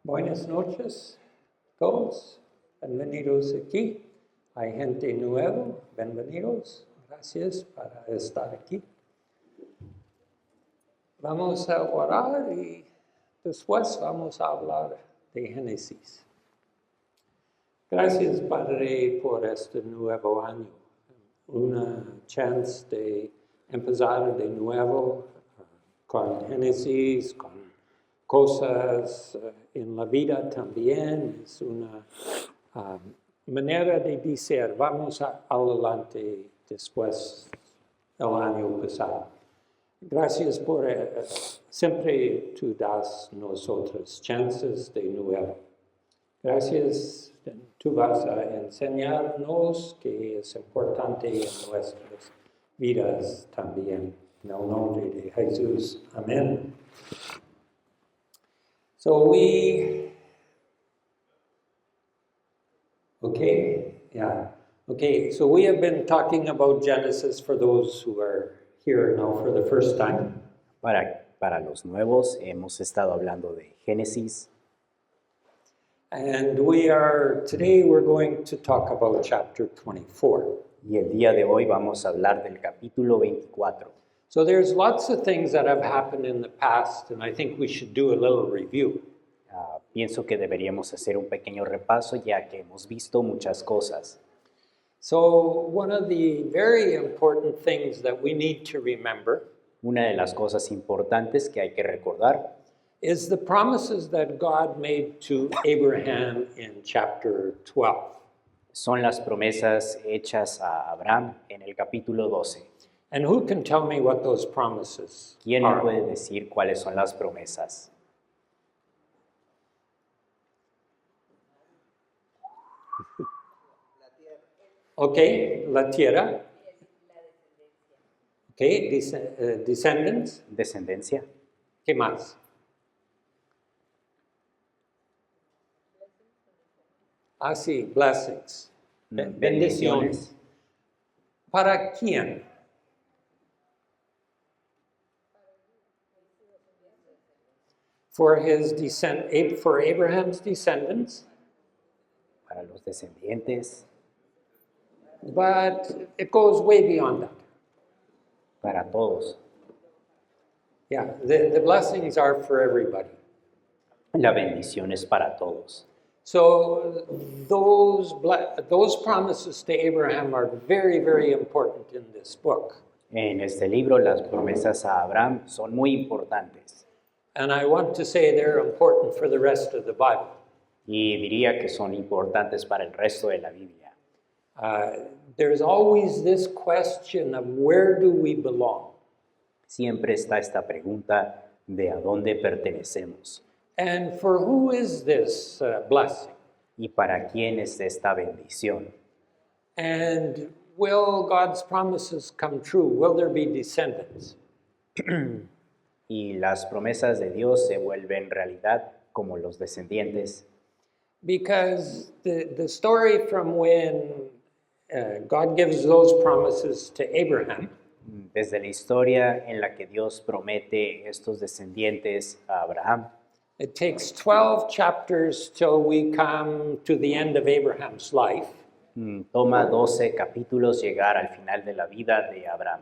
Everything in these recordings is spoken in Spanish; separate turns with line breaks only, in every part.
Buenas noches todos, bienvenidos aquí. Hay gente nueva, bienvenidos, gracias por estar aquí. Vamos a orar y después vamos a hablar de Génesis. Gracias, Padre, por este nuevo año, una chance de empezar de nuevo con Génesis, con cosas en la vida también. Es una manera de decir, vamos adelante después del año pasado. Gracias por siempre tú das nosotros chances de nuevo. Gracias, tú vas a enseñarnos que es importante en nuestras vidas también. En el nombre de Jesús. Amén. So we have been talking about Genesis for those who are here now for the first time.
Para los nuevos, hemos estado hablando de Génesis.
And today we're going to talk about chapter 24.
Y el día de hoy vamos a hablar del capítulo 24.
So there's lots of things that have happened in the past, and I think we should do a little review.
Pienso que deberíamos hacer un pequeño repaso ya que hemos visto muchas cosas.
So one of the very important things that we need to remember
Una de las cosas importantes que hay que recordar
is the promises that God made to Abraham in chapter 12.
son las promesas hechas a Abraham en el capítulo 12.
And who can tell me what those promises
¿Quién me
are?
puede decir cuáles son las promesas?
Okay, la tierra. Okay, descendants.
Descendencia,
¿Qué más? Sí, blessings.
bendiciones.
¿Para quién? For Abraham's descendants,
Para los descendientes,
but it goes way beyond that.
para todos.
Yeah, the blessings are for everybody.
La bendición es para todos.
So those promises to Abraham are very, very important in this book.
En este libro las promesas a Abraham son muy importantes
And I want to say they're important for the rest of the Bible.
y diría que son importantes para el resto de la Biblia.
There's always this question of where do we belong?
Siempre está esta pregunta de a dónde pertenecemos
And for who is this blessing?
y para quién es esta bendición.
And will God's promises come true? Will there be descendants?
Y las promesas de Dios se vuelven realidad como los descendientes,
Because the story from when God gives those promises to Abraham
desde la historia en la que Dios promete estos descendientes a Abraham.
it takes 12 chapters till we come to the end of Abraham's life.
Toma 12 capítulos llegar al final de la vida de Abraham.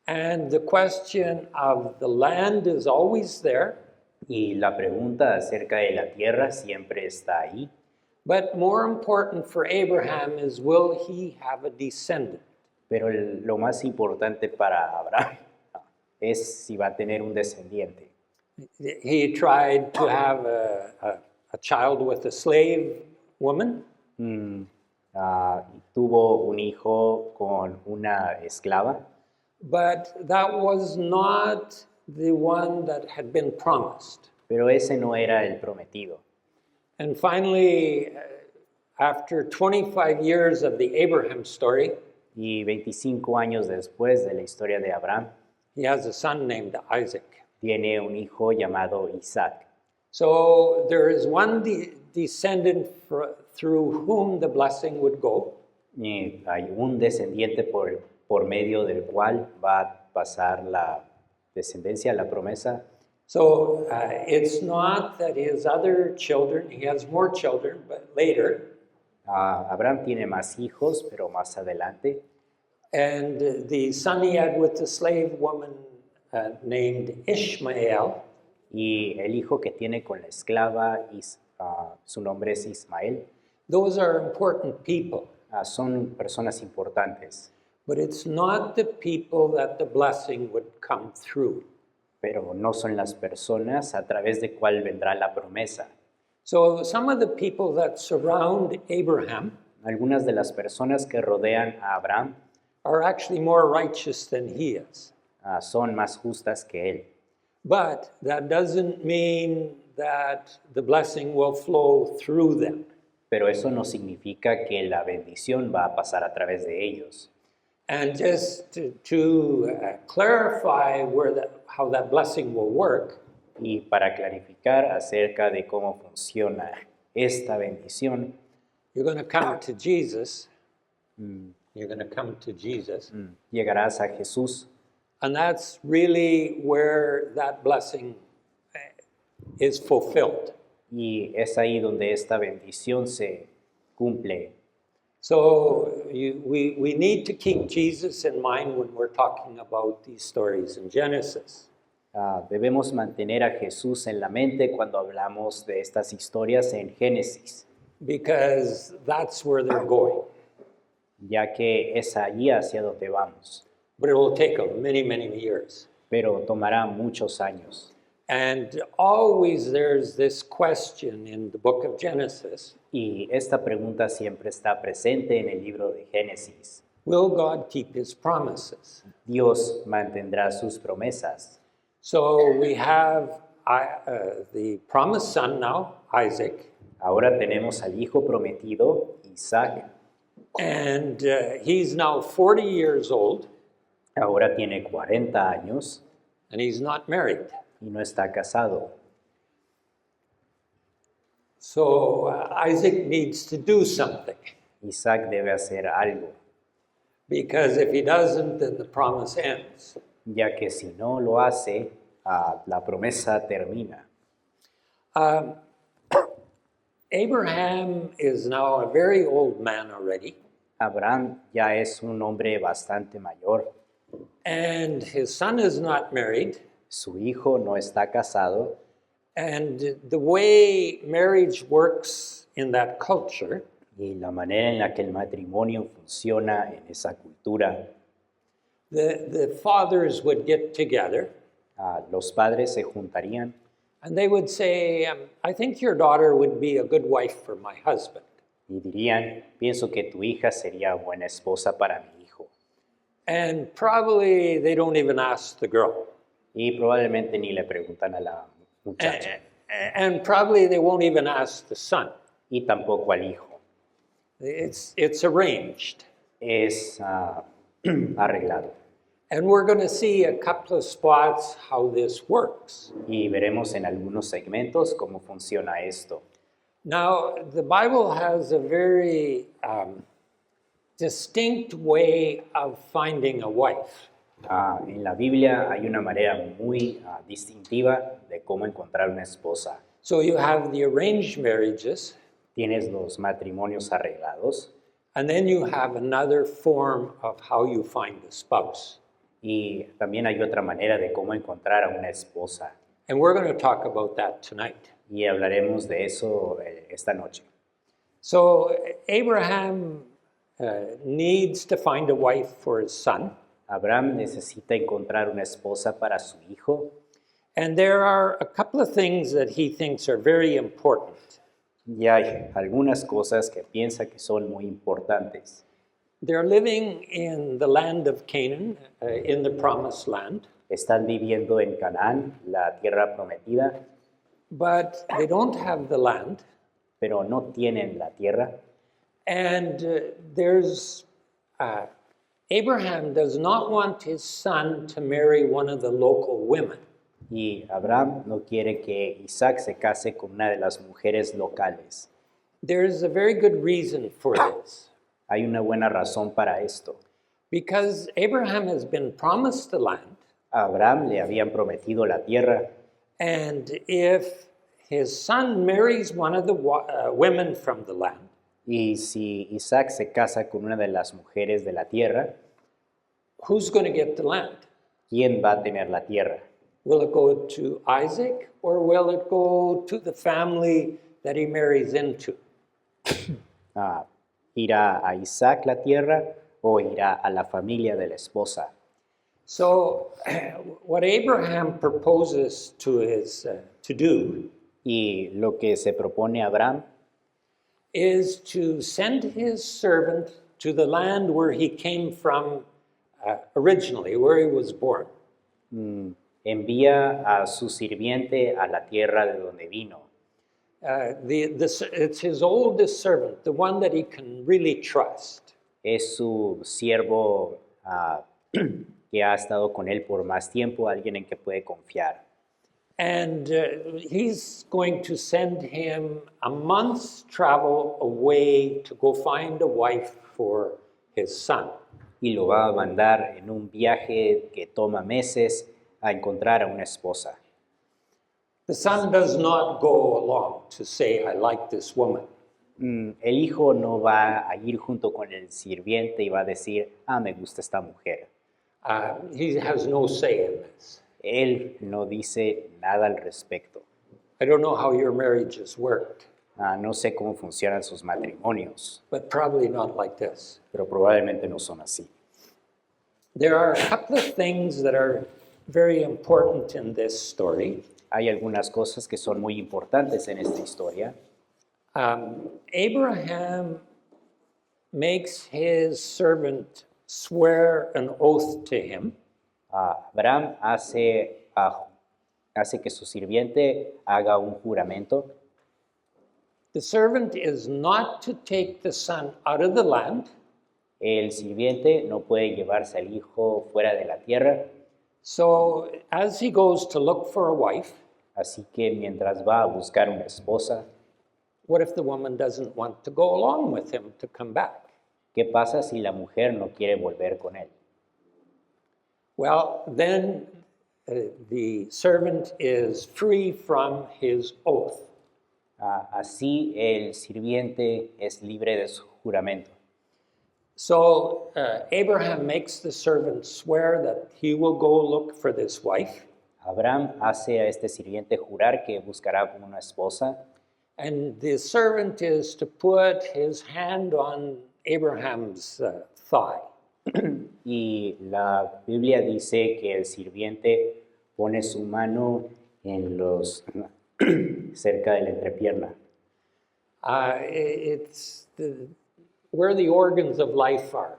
And the question of the land is always there.
Y la pregunta acerca de la tierra siempre está ahí.
But more important for Abraham is, will he have a descendant?
Pero lo más importante para Abraham es si va a tener un descendiente.
He tried to have a child with a slave woman,
Y tuvo un hijo con una esclava,
but that was not the one that had been promised.
pero ese no era el prometido.
And finally, after 25 years of the Abraham story,
Y 25 años después de la historia de Abraham,
he has a son named Isaac.
tiene un hijo llamado Isaac.
So there is one descendant through whom the blessing would go.
Y hay un descendiente por medio del cual va a pasar la descendencia, la promesa,
So it's not that he has other children, he has more children, but later.
Abraham tiene más hijos, pero más adelante.
And the son he had with the slave woman named Ishmael.
Y el hijo que tiene con la esclava, su nombre es Ismael.
Those are important people.
Son personas importantes,
But it's not the people that the blessing would come through.
pero no son las personas a través de cuál vendrá la promesa.
So some of the people that surround Abraham
Algunas de las personas que rodean a Abraham
are actually more righteous than he is.
son más justas que él.
But that doesn't mean that the blessing will flow through them.
Pero eso no significa que la bendición va a pasar a través de ellos.
And just to clarify how that blessing will work,
Y para clarificar acerca de cómo funciona esta bendición,
you're going to come to Jesus. You're going to come to Jesus.
llegarás a Jesús.
And that's really where that blessing is fulfilled.
Y es ahí donde esta bendición se cumple.
So we need to keep Jesus in mind when we're talking about these stories in Genesis.
Debemos mantener a Jesús en la mente cuando hablamos de estas historias en Génesis,
Because that's where they're going.
ya que es allí hacia donde vamos.
But it will take them many, many years.
Pero tomará muchos años.
And always there's this question in the book of Genesis.
Y esta pregunta siempre está presente en el libro de Génesis.
Will God keep his promises?
Dios mantendrá sus promesas.
So we have the promised son now, Isaac,
Ahora tenemos al hijo prometido, Isaac.
and he's now 40 years old,
Ahora tiene 40 años
and he's not married.
y no está casado.
So Isaac needs to do something,
Isaac debe hacer algo,
because if he doesn't, then the promise ends.
ya que si no lo hace, la promesa termina.
Abraham is now a very old man already,
Abraham ya es un hombre bastante mayor.
and his son is not married.
Su hijo no está casado.
And the way marriage works in that culture
Y la manera en la que el matrimonio funciona en esa cultura,
the fathers would get together
los padres se juntarían
and they would say, I think your daughter would be a good wife for my husband.
y dirían, pienso que tu hija sería buena esposa para mi hijo.
And probably they don't even ask the girl.
Y probablemente ni le preguntan a la muchacha.
And probably they won't even ask the son.
Y tampoco al hijo.
It's arranged.
Es arreglado.
And we're going to see a couple of spots how this works.
Y veremos en algunos segmentos cómo funciona esto.
Now, the Bible has a very distinct way of finding a wife.
En la Biblia hay una manera muy distintiva de cómo encontrar una esposa.
So you have the arranged marriages,
Tienes los matrimonios arreglados
and then you have another form of how you find a spouse.
y también hay otra manera de cómo encontrar a una esposa.
And we're going to talk about that tonight.
Y hablaremos de eso esta noche.
So Abraham needs to find a wife for his son.
Abraham necesita encontrar una esposa para su hijo.
And there are a couple of things that he thinks are very important.
Y hay algunas cosas que piensa que son muy importantes.
They're living in the land of Canaan, in the promised land,
Están viviendo en Canaán, la tierra prometida,
but they don't have the land.
pero no tienen la tierra.
And Abraham does not want his son to marry one of the local women.
Y Abraham no quiere que Isaac se case con una de las mujeres locales.
There's a very good reason for this.
Hay una buena razón para esto.
Because Abraham has been promised the land,
A Abraham le habían prometido la tierra
And if his son marries one of the women from the land,
Y si Isaac se casa con una de las mujeres de la tierra,
who's going to get the land?
¿quién va a tener la tierra?
Will it go to Isaac or will it go to the family that he marries into?
¿Irá a Isaac la tierra o irá a la familia de la esposa?
So, what Abraham proposes to do
Y lo que se propone Abraham
is to send his servant to the land where he came from originally, where he was born.
envía a su sirviente a la tierra de donde vino.
It's his oldest servant, the one that he can really trust.
Es su siervo que ha estado con él por más tiempo, alguien en que puede confiar.
And he's going to send him a month's travel away to go find a wife for his son.
Y lo va a mandar en un viaje que toma meses a encontrar a una esposa.
The son does not go along to say, I like this woman.
El hijo no va a ir junto con el sirviente y va a decir, me gusta esta mujer.
He has no say in this.
Él no dice nada al respecto.
I don't know how your marriages worked,
No sé cómo funcionan sus matrimonios,
but probably not like this.
pero probablemente no son así.
There are a couple of things that are very important in this story.
Hay algunas cosas que son muy importantes en esta historia.
Abraham makes his servant swear an oath to him.
Abraham hace que su sirviente haga un juramento.
The servant is not to take the son out of the land.
El sirviente no puede llevarse al hijo fuera de la tierra,
So as he goes to look for a wife,
así que mientras va a buscar una esposa,
what if the woman doesn't want to go along with him to come back?
¿qué pasa si la mujer no quiere volver con él?
Well, then the servant is free from his oath.
Así el sirviente es libre de su juramento.
So Abraham makes the servant swear that he will go look for this wife.
Abraham hace a este sirviente jurar que buscará una esposa,
And the servant is to put his hand on Abraham's thigh.
y la Biblia dice que el sirviente pone su mano cerca de la entrepierna.
It's where the organs of life are.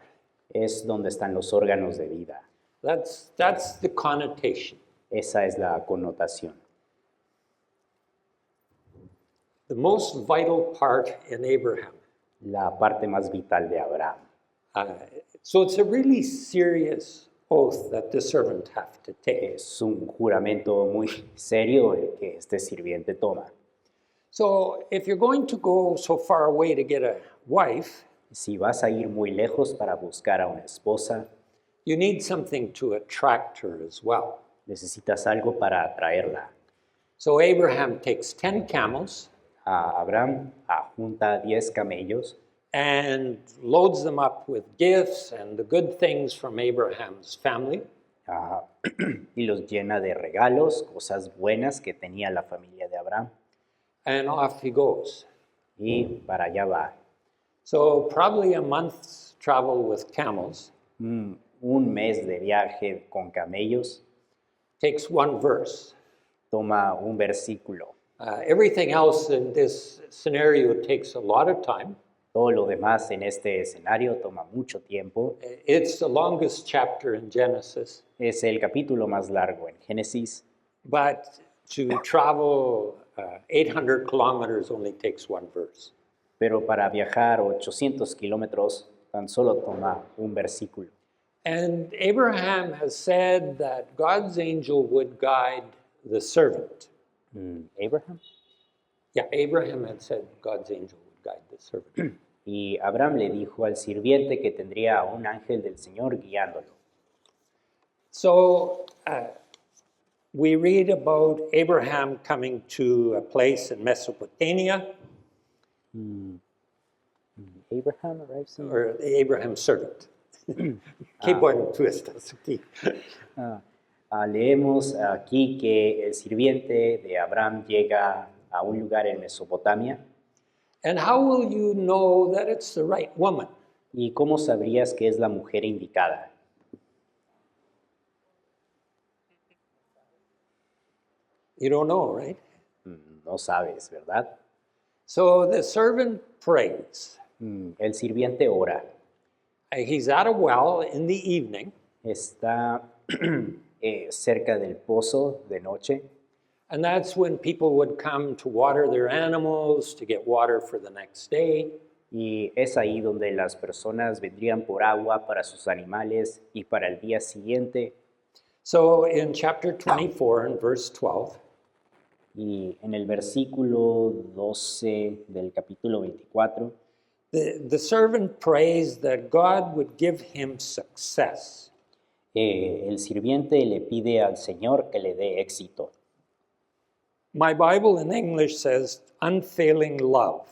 Es donde están los órganos de vida.
That's the connotation.
Esa es la connotación.
The most vital part in Abraham.
La parte más vital de Abraham.
So it's a really serious oath that the servant have to take.
Es un juramento muy serio el que este sirviente toma.
So if you're going to go so far away to get a wife,
Si vas a ir muy lejos para buscar a una esposa,
you need something to attract her as well.
necesitas algo para atraerla.
So Abraham takes 10 camels
Abraham junta 10 camellos
and loads them up with gifts and the good things from Abraham's family.
Y los llena de regalos, cosas buenas que tenía la familia de Abraham.
And off he goes.
Y para allá va.
So probably a month's travel with camels
Un mes de viaje con camellos,
takes one verse.
toma un versículo.
Everything else in this scenario takes a lot of time.
Todo lo demás en este escenario toma mucho tiempo.
It's the longest chapter in Genesis,
Es el capítulo más largo en Génesis,
but to travel 800 kilometers only takes one verse.
pero para viajar 800 kilómetros tan solo toma un versículo.
And Abraham has said that God's angel would guide the servant.
Abraham.
Yeah, Abraham had said God's angel would guide the servant.
Y Abraham le dijo al sirviente que tendría a un ángel del Señor guiándolo.
So we read about Abraham coming to a place in Mesopotamia,
Abraham arrives in-
or Abraham's servant. Qué bueno tú estás aquí.
Leemos aquí que el sirviente de Abraham llega a un lugar en Mesopotamia.
And how will you know that it's the right woman?
¿Y cómo sabrías que es la mujer indicada?
You don't know, right?
No sabes, ¿verdad?
So the servant prays.
El sirviente ora.
He's at a well in the evening,
Está cerca del pozo de noche.
and that's when people would come to water their animals, to get water for the next day.
Y es ahí donde las personas vendrían por agua para sus animales y para el día siguiente.
So in chapter 24 and verse 12,
Y en el versículo 12 del capítulo 24,
the servant prays that God would give him success.
el sirviente le pide al Señor que le dé éxito.
My Bible in English says unfailing love.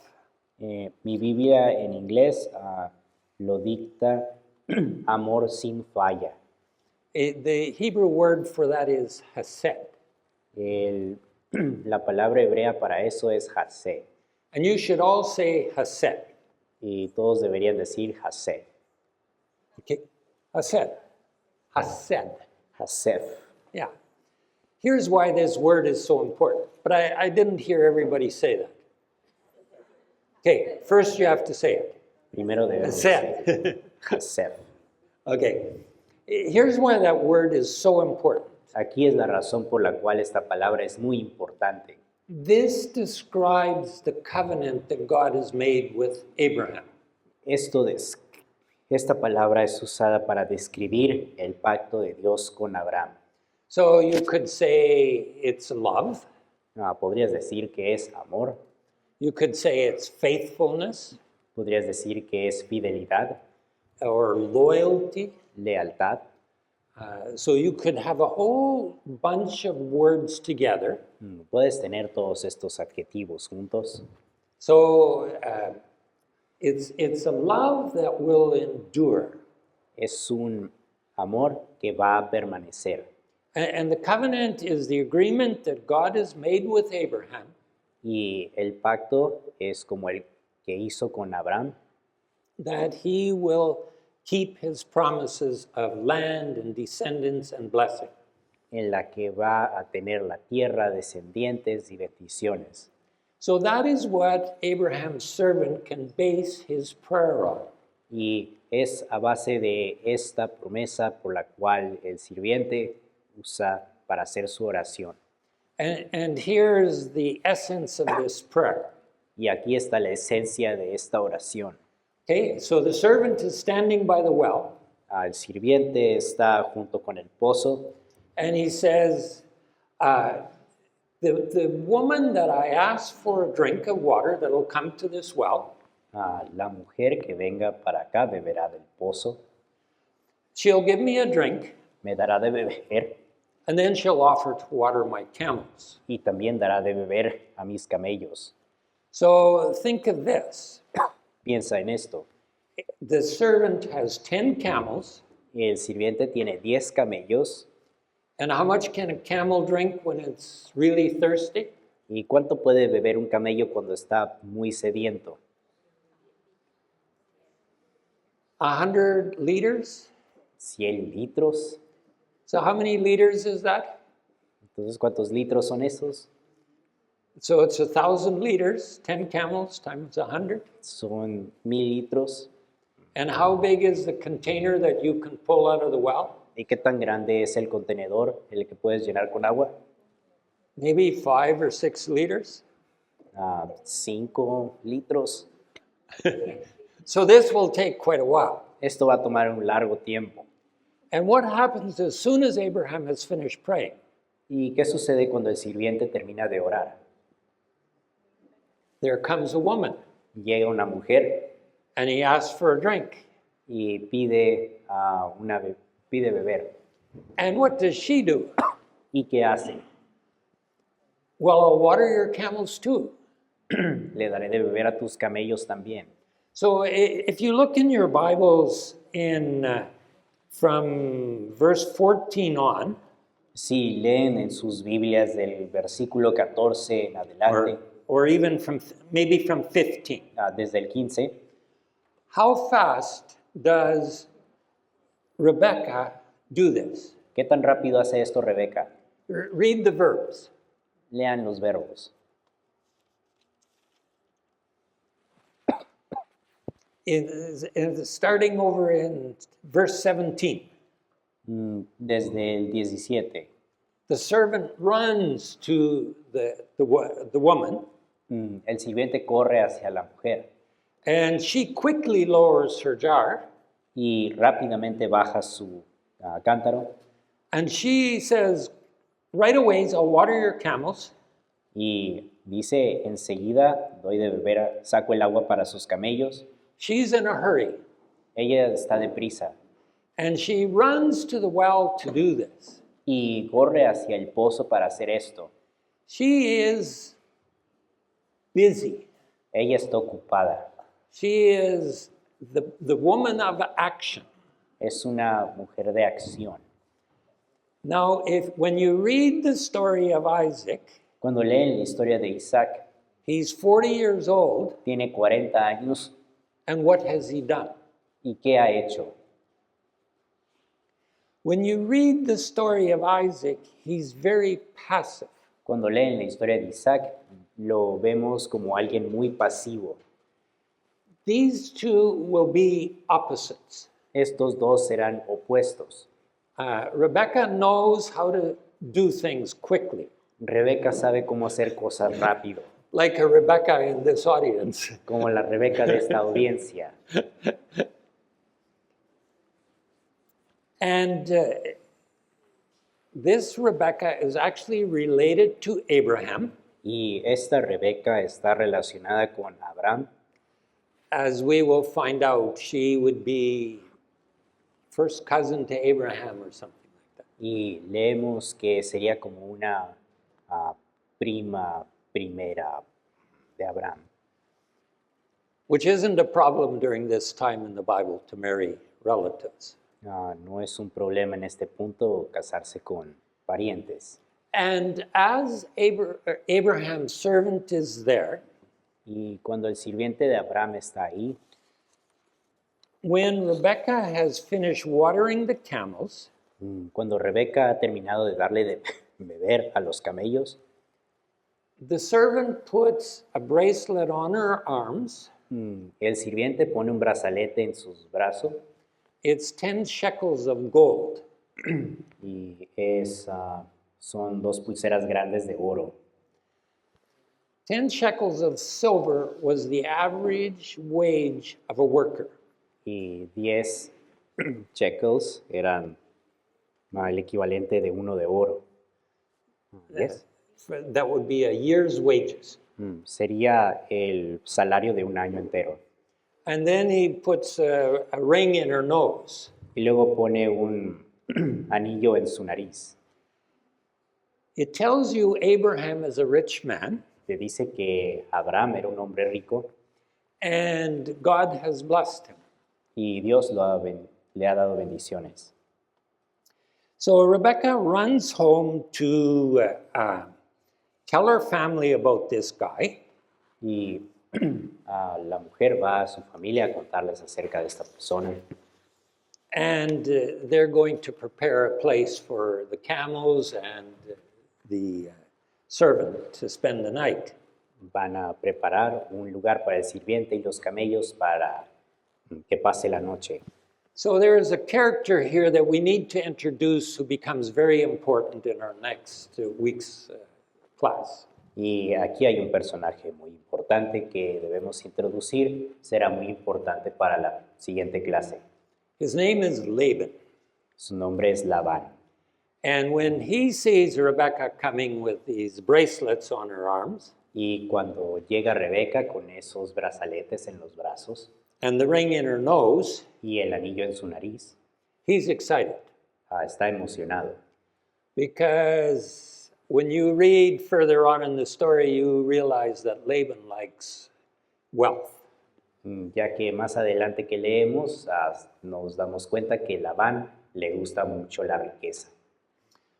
Mi Biblia en inglés lo dicta amor sin falla.
The Hebrew word for that is hesed.
La palabra hebrea para eso es hased.
And you should all say hesed.
Y todos deberían decir hased.
Okay? Hesed. Hesed.
Hased.
Yeah. Here's why this word is so important. But I didn't hear everybody say that. Okay, first you have to say it.
Primero debemos decir
Hesed.
hased.
Okay. Here's why that word is so important.
Aquí es la razón por la cual esta palabra es muy importante.
This describes the covenant that God has made with Abraham.
Esta palabra es usada para describir el pacto de Dios con Abraham.
So you could say it's love.
Podrías decir que es amor,
You could say it's faithfulness
podrías decir que es fidelidad,
or loyalty.
lealtad.
So you could have a whole bunch of words together.
Puedes tener todos estos adjetivos juntos.
So it's a love that will endure.
Es un amor que va a permanecer.
And the covenant is the agreement that God has made with Abraham
Y el pacto es como el que hizo con Abraham,
that he will keep his promises of land and descendants and blessing.
en la que va a tener la tierra, descendientes y bendiciones.
So that is what Abraham's servant can base his prayer on.
Y es a base de esta promesa por la cual el sirviente usa para hacer su oración.
And here's the essence of this prayer.
Y aquí está la esencia de esta oración.
Okay, so the servant is standing by the well,
El sirviente está junto con el pozo
and he says, the woman that I asked for a drink of water that'll come to this well,
la mujer que venga para acá beberá del pozo,
she'll give me a drink,
me dará de beber
and then she'll offer to water my camels.
y también dará de beber a mis camellos.
So think of this.
Piensa en esto.
The servant has 10 camels,
El sirviente tiene 10 camellos.
and how much can a camel drink when it's really thirsty?
¿Y cuánto puede beber un camello cuando está muy sediento?
100 liters?
100 litros.
So how many liters is that?
Entonces, ¿cuántos litros son esos?
So it's 1,000 liters, 10 camels times 100.
Son 1000 litros.
And how big is the container that you can pull out of the well?
¿Y qué tan grande es el contenedor el que puedes llenar con agua?
Maybe 5 or 6 liters.
5 litros.
So this will take quite a while.
Esto va a tomar un largo tiempo.
And what happens as soon as Abraham has finished praying?
¿Y qué sucede cuando el sirviente termina de orar?
There comes a woman,
Llega una mujer
and he asks for a drink.
y pide beber.
And what does she do?
¿Y qué hace?
Well, I'll water your camels too.
Le daré de beber a tus camellos también.
So if you look in your Bibles from verse 14 on,
Si leen en sus Biblias del versículo 14 en adelante,
or even maybe from 15,
desde el 15,
how fast does Rebecca do this?
¿qué tan rápido hace esto Rebeca?
Read the verbs.
Lean los verbos.
Starting over in verse 17.
Desde el 17.
The servant runs to the woman,
El sirviente corre hacia la mujer
and she quickly lowers her jar,
y rápidamente baja su cántaro
and she says, right away, I'll water your camels.
y dice, enseguida doy de beber, saco el agua para sus camellos.
She's in a hurry,
Ella está deprisa
and she runs to the well to do this.
y corre hacia el pozo para hacer esto.
She is busy.
Ella está ocupada.
She is the woman of action.
Es una mujer de acción.
Now, when you read the story of Isaac,
Cuando leen la historia de Isaac,
he's 40 years old,
tiene 40 años
and what has he done?
y ¿qué ha hecho?
When you read the story of Isaac, he's very passive.
Cuando leen la historia de Isaac, lo vemos como alguien muy pasivo.
These two will be opposites.
Estos dos serán opuestos.
Rebecca knows how to do things quickly,
Rebeca sabe cómo hacer cosas rápido,
like a Rebecca in this audience.
como la Rebeca de esta audiencia.
And this Rebecca is actually related to Abraham.
Y esta Rebeca está relacionada con Abraham.
As we will find out, she would be first cousin to Abraham or something like that.
Y leemos que sería como una prima primera de Abraham.
Which isn't a problem during this time in the Bible to marry relatives.
No es un problema en este punto casarse con parientes.
And as Abraham's servant is there,
Y cuando el sirviente de Abraham está ahí,
when Rebecca has finished watering the camels,
cuando Rebeca ha terminado de darle de beber a los camellos,
the servant puts a bracelet on her arms.
el sirviente pone un brazalete en sus brazos
It's 10 shekels of gold.
y son 2 pulseras grandes de oro.
10 shekels of silver was the average wage of a worker.
Y 10 shekels eran el equivalente de 1 de oro. Yes.
That would be a year's wages.
Sería el salario de un año entero.
And then he puts a ring in her nose.
Y luego pone un anillo en su nariz.
It tells you Abraham is a rich man,
Te dice que Abraham era un hombre rico
and God has blessed him.
y Dios le ha dado bendiciones.
So Rebecca runs home to tell her family about this guy.
Y la mujer va a su familia a contarles acerca de esta persona.
And they're going to prepare a place for the camels and the servant to spend the night.
Van a preparar un lugar para el sirviente y los camellos para que pase la noche.
So there is a character here that we need to introduce who becomes very important in our next week's class.
Y aquí hay un personaje muy importante que debemos introducir. Será muy importante para la siguiente clase.
His name is Laban.
Su nombre es Labán.
And when he sees Rebecca coming with these bracelets on her arms
Y cuando llega Rebeca con esos brazaletes en los brazos
and the ring in her nose,
y el anillo en su nariz,
he's excited.
está emocionado.
Because when you read further on in the story, you realize that Laban likes wealth.
Ya que más adelante que leemos, nos damos cuenta que Labán le gusta mucho la riqueza.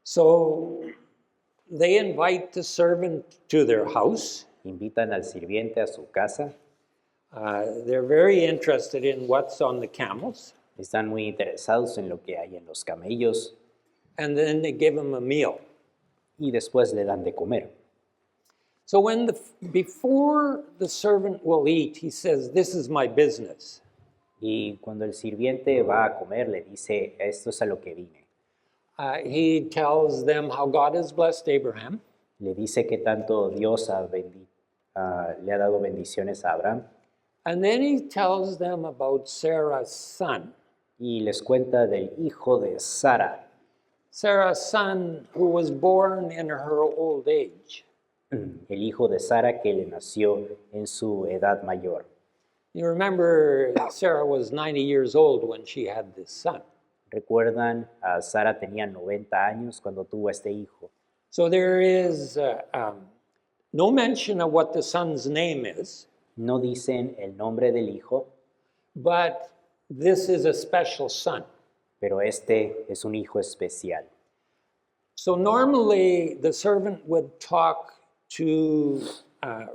So they invite the servant to their house.
Invitan al sirviente a su casa,
They're very interested in what's on the camels,
están muy interesados en lo que hay en los camellos
and then they give him a meal.
y después le dan de comer.
So before the servant will eat, he says, "This is my business."
Y cuando el sirviente va a comer, le dice, esto es a lo que vine.
He tells them how God has blessed Abraham,
Le dice que tanto Dios le ha dado bendiciones a Abraham
and then he tells them about Sarah's son.
y les cuenta del hijo de Sara,
Sarah's son who was born in her old age.
el hijo de Sara que le nació en su edad mayor.
You remember Sarah was 90 years old when she had this son.
Recuerdan, Sara tenía 90 años cuando tuvo este hijo.
So there is no mention of what the son's name is,
No dicen el nombre del hijo,
but this is a special son.
pero este es un hijo especial.
So normally the servant would talk to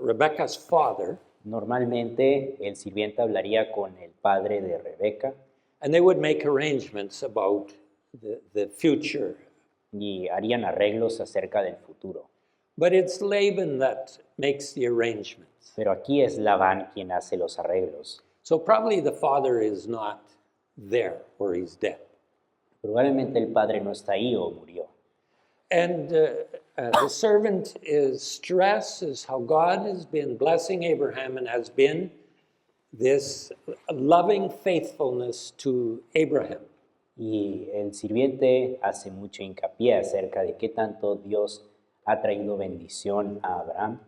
Rebecca's father,
Normalmente el sirviente hablaría con el padre de Rebeca
and they would make arrangements about the future.
y harían arreglos acerca del futuro.
But it's Laban that makes the arrangements.
Pero aquí es Labán quien hace los arreglos.
So probably the father is not there or he's dead.
Probablemente el padre no está ahí o murió.
And the servant stresses how God has been blessing Abraham and has been this loving faithfulness to Abraham.
Y el sirviente hace mucho hincapié acerca de qué tanto Dios ha traído bendición a Abraham.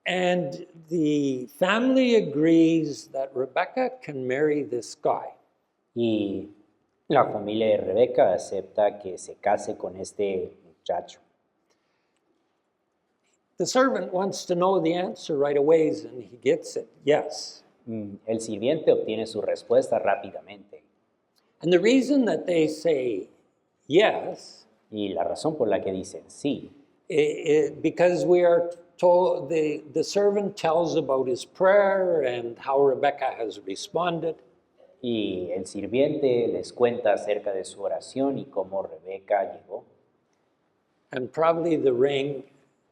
And the family agrees that Rebecca can marry this guy.
Y la familia de Rebeca acepta que se case con este muchacho.
The servant wants to know the answer right away, and he gets it, yes.
El sirviente obtiene su respuesta rápidamente.
And the reason that they say yes,
Y la razón por la que dicen sí,
because we are told, the servant tells about his prayer and how Rebecca has responded.
y el sirviente les cuenta acerca de su oración y cómo Rebeca llegó.
And probably the ring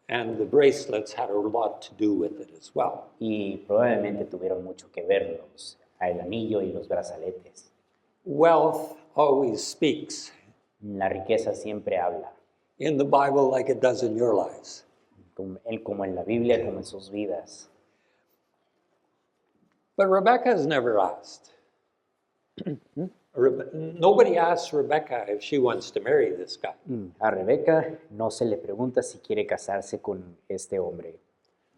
and the bracelets had a lot to do with it as well.
Y probablemente tuvieron mucho que ver el anillo y los brazaletes.
Wealth always speaks
La riqueza siempre habla,
in the Bible like it does in your lives.
como en la Biblia, como en sus vidas.
But Rebecca has never asked. Nobody asks Rebecca if she wants to marry this guy.
A Rebeca no se le pregunta si quiere casarse con este hombre.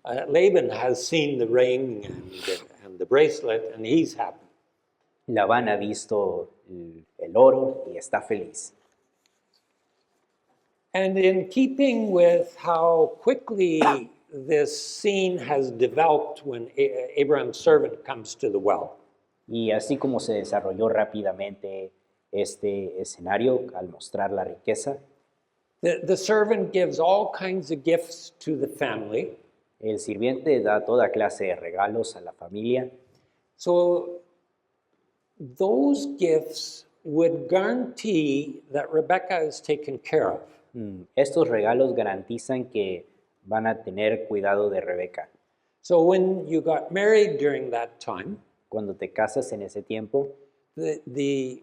Laban has seen the ring and the bracelet, and he's happy.
Labán ha visto el oro y está feliz.
And in keeping with how quickly this scene has developed when Abraham's servant comes to the well,
Y así como se desarrolló rápidamente este escenario al mostrar la riqueza,
the servant gives all kinds of gifts to the family.
el sirviente da toda clase de regalos a la familia.
So those gifts would guarantee that Rebecca is taken care of.
Estos regalos garantizan que van a tener cuidado de Rebeca.
So when you got married during that time,
Cuando te casas en ese tiempo,
the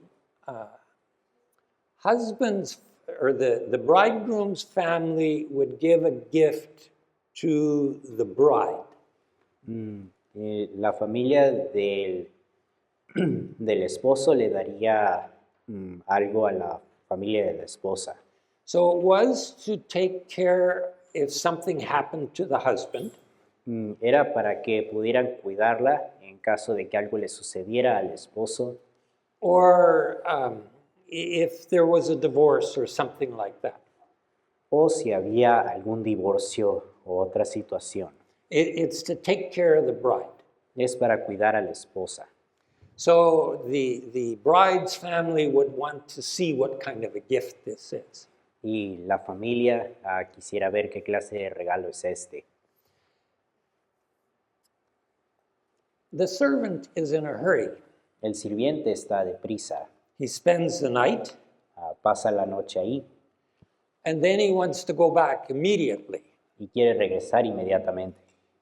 husband's or the bridegroom's family would give a gift to the bride.
la familia del esposo le daría algo a la familia de la esposa.
So it was to take care if something happened to the husband,
Era para que pudieran cuidarla en caso de que algo le sucediera al esposo
or if there was a divorce or something like that.
o si había algún divorcio o otra situación.
It's to take care of the bride.
Es para cuidar a la esposa.
So the bride's family would want to see what kind of a gift this is.
Y la familia quisiera ver qué clase de regalo es este.
The servant is in a hurry.
El sirviente está deprisa,
He spends the night,
pasa la noche ahí
and then he wants to go back immediately.
y quiere regresar inmediatamente.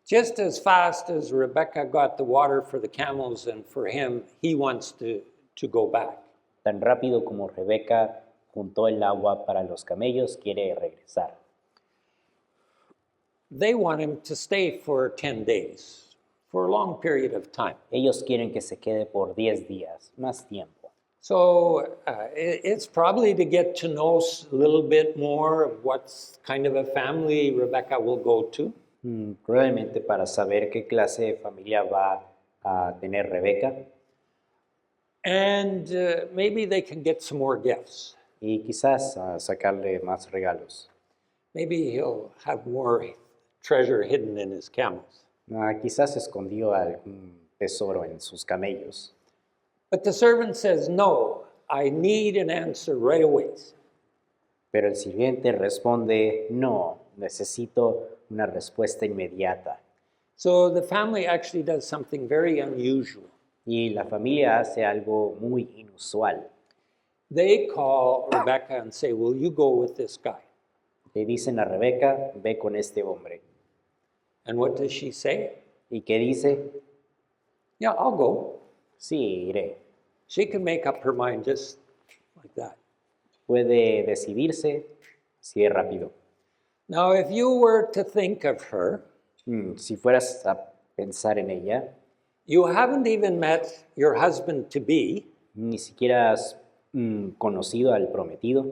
Just as fast as Rebecca got the water for the camels and for him, he wants to go back.
Tan rápido como Rebeca juntó el agua para los camellos, quiere regresar.
They want him to stay for 10 days, for a long period of time.
Ellos quieren que se quede por 10 días, más tiempo.
So it's probably to get to know a little bit more of what kind of a family Rebecca will go to.
Probablemente para saber qué clase de familia va a tener Rebeca
And maybe they can get some more gifts.
y quizás sacarle más regalos.
Maybe he'll have more treasure hidden in his camels.
Quizás escondió algún tesoro en sus camellos.
But the servant says, no, I need an answer right away.
Pero el sirviente responde, no, necesito una respuesta inmediata.
So the family actually does something very unusual.
Y la familia hace algo muy inusual.
They call Rebecca and say, will you go with this guy?
Le dicen a Rebeca, ve con este hombre.
And what does she say?
¿Y qué dice?
Yeah, I'll go.
Sí, iré.
She can make up her mind just like that.
Puede decidirse así de rápido.
Now, if you were to think of her,
Si fueras a pensar en ella,
you haven't even met your husband-to-be.
ni siquiera has conocido al prometido.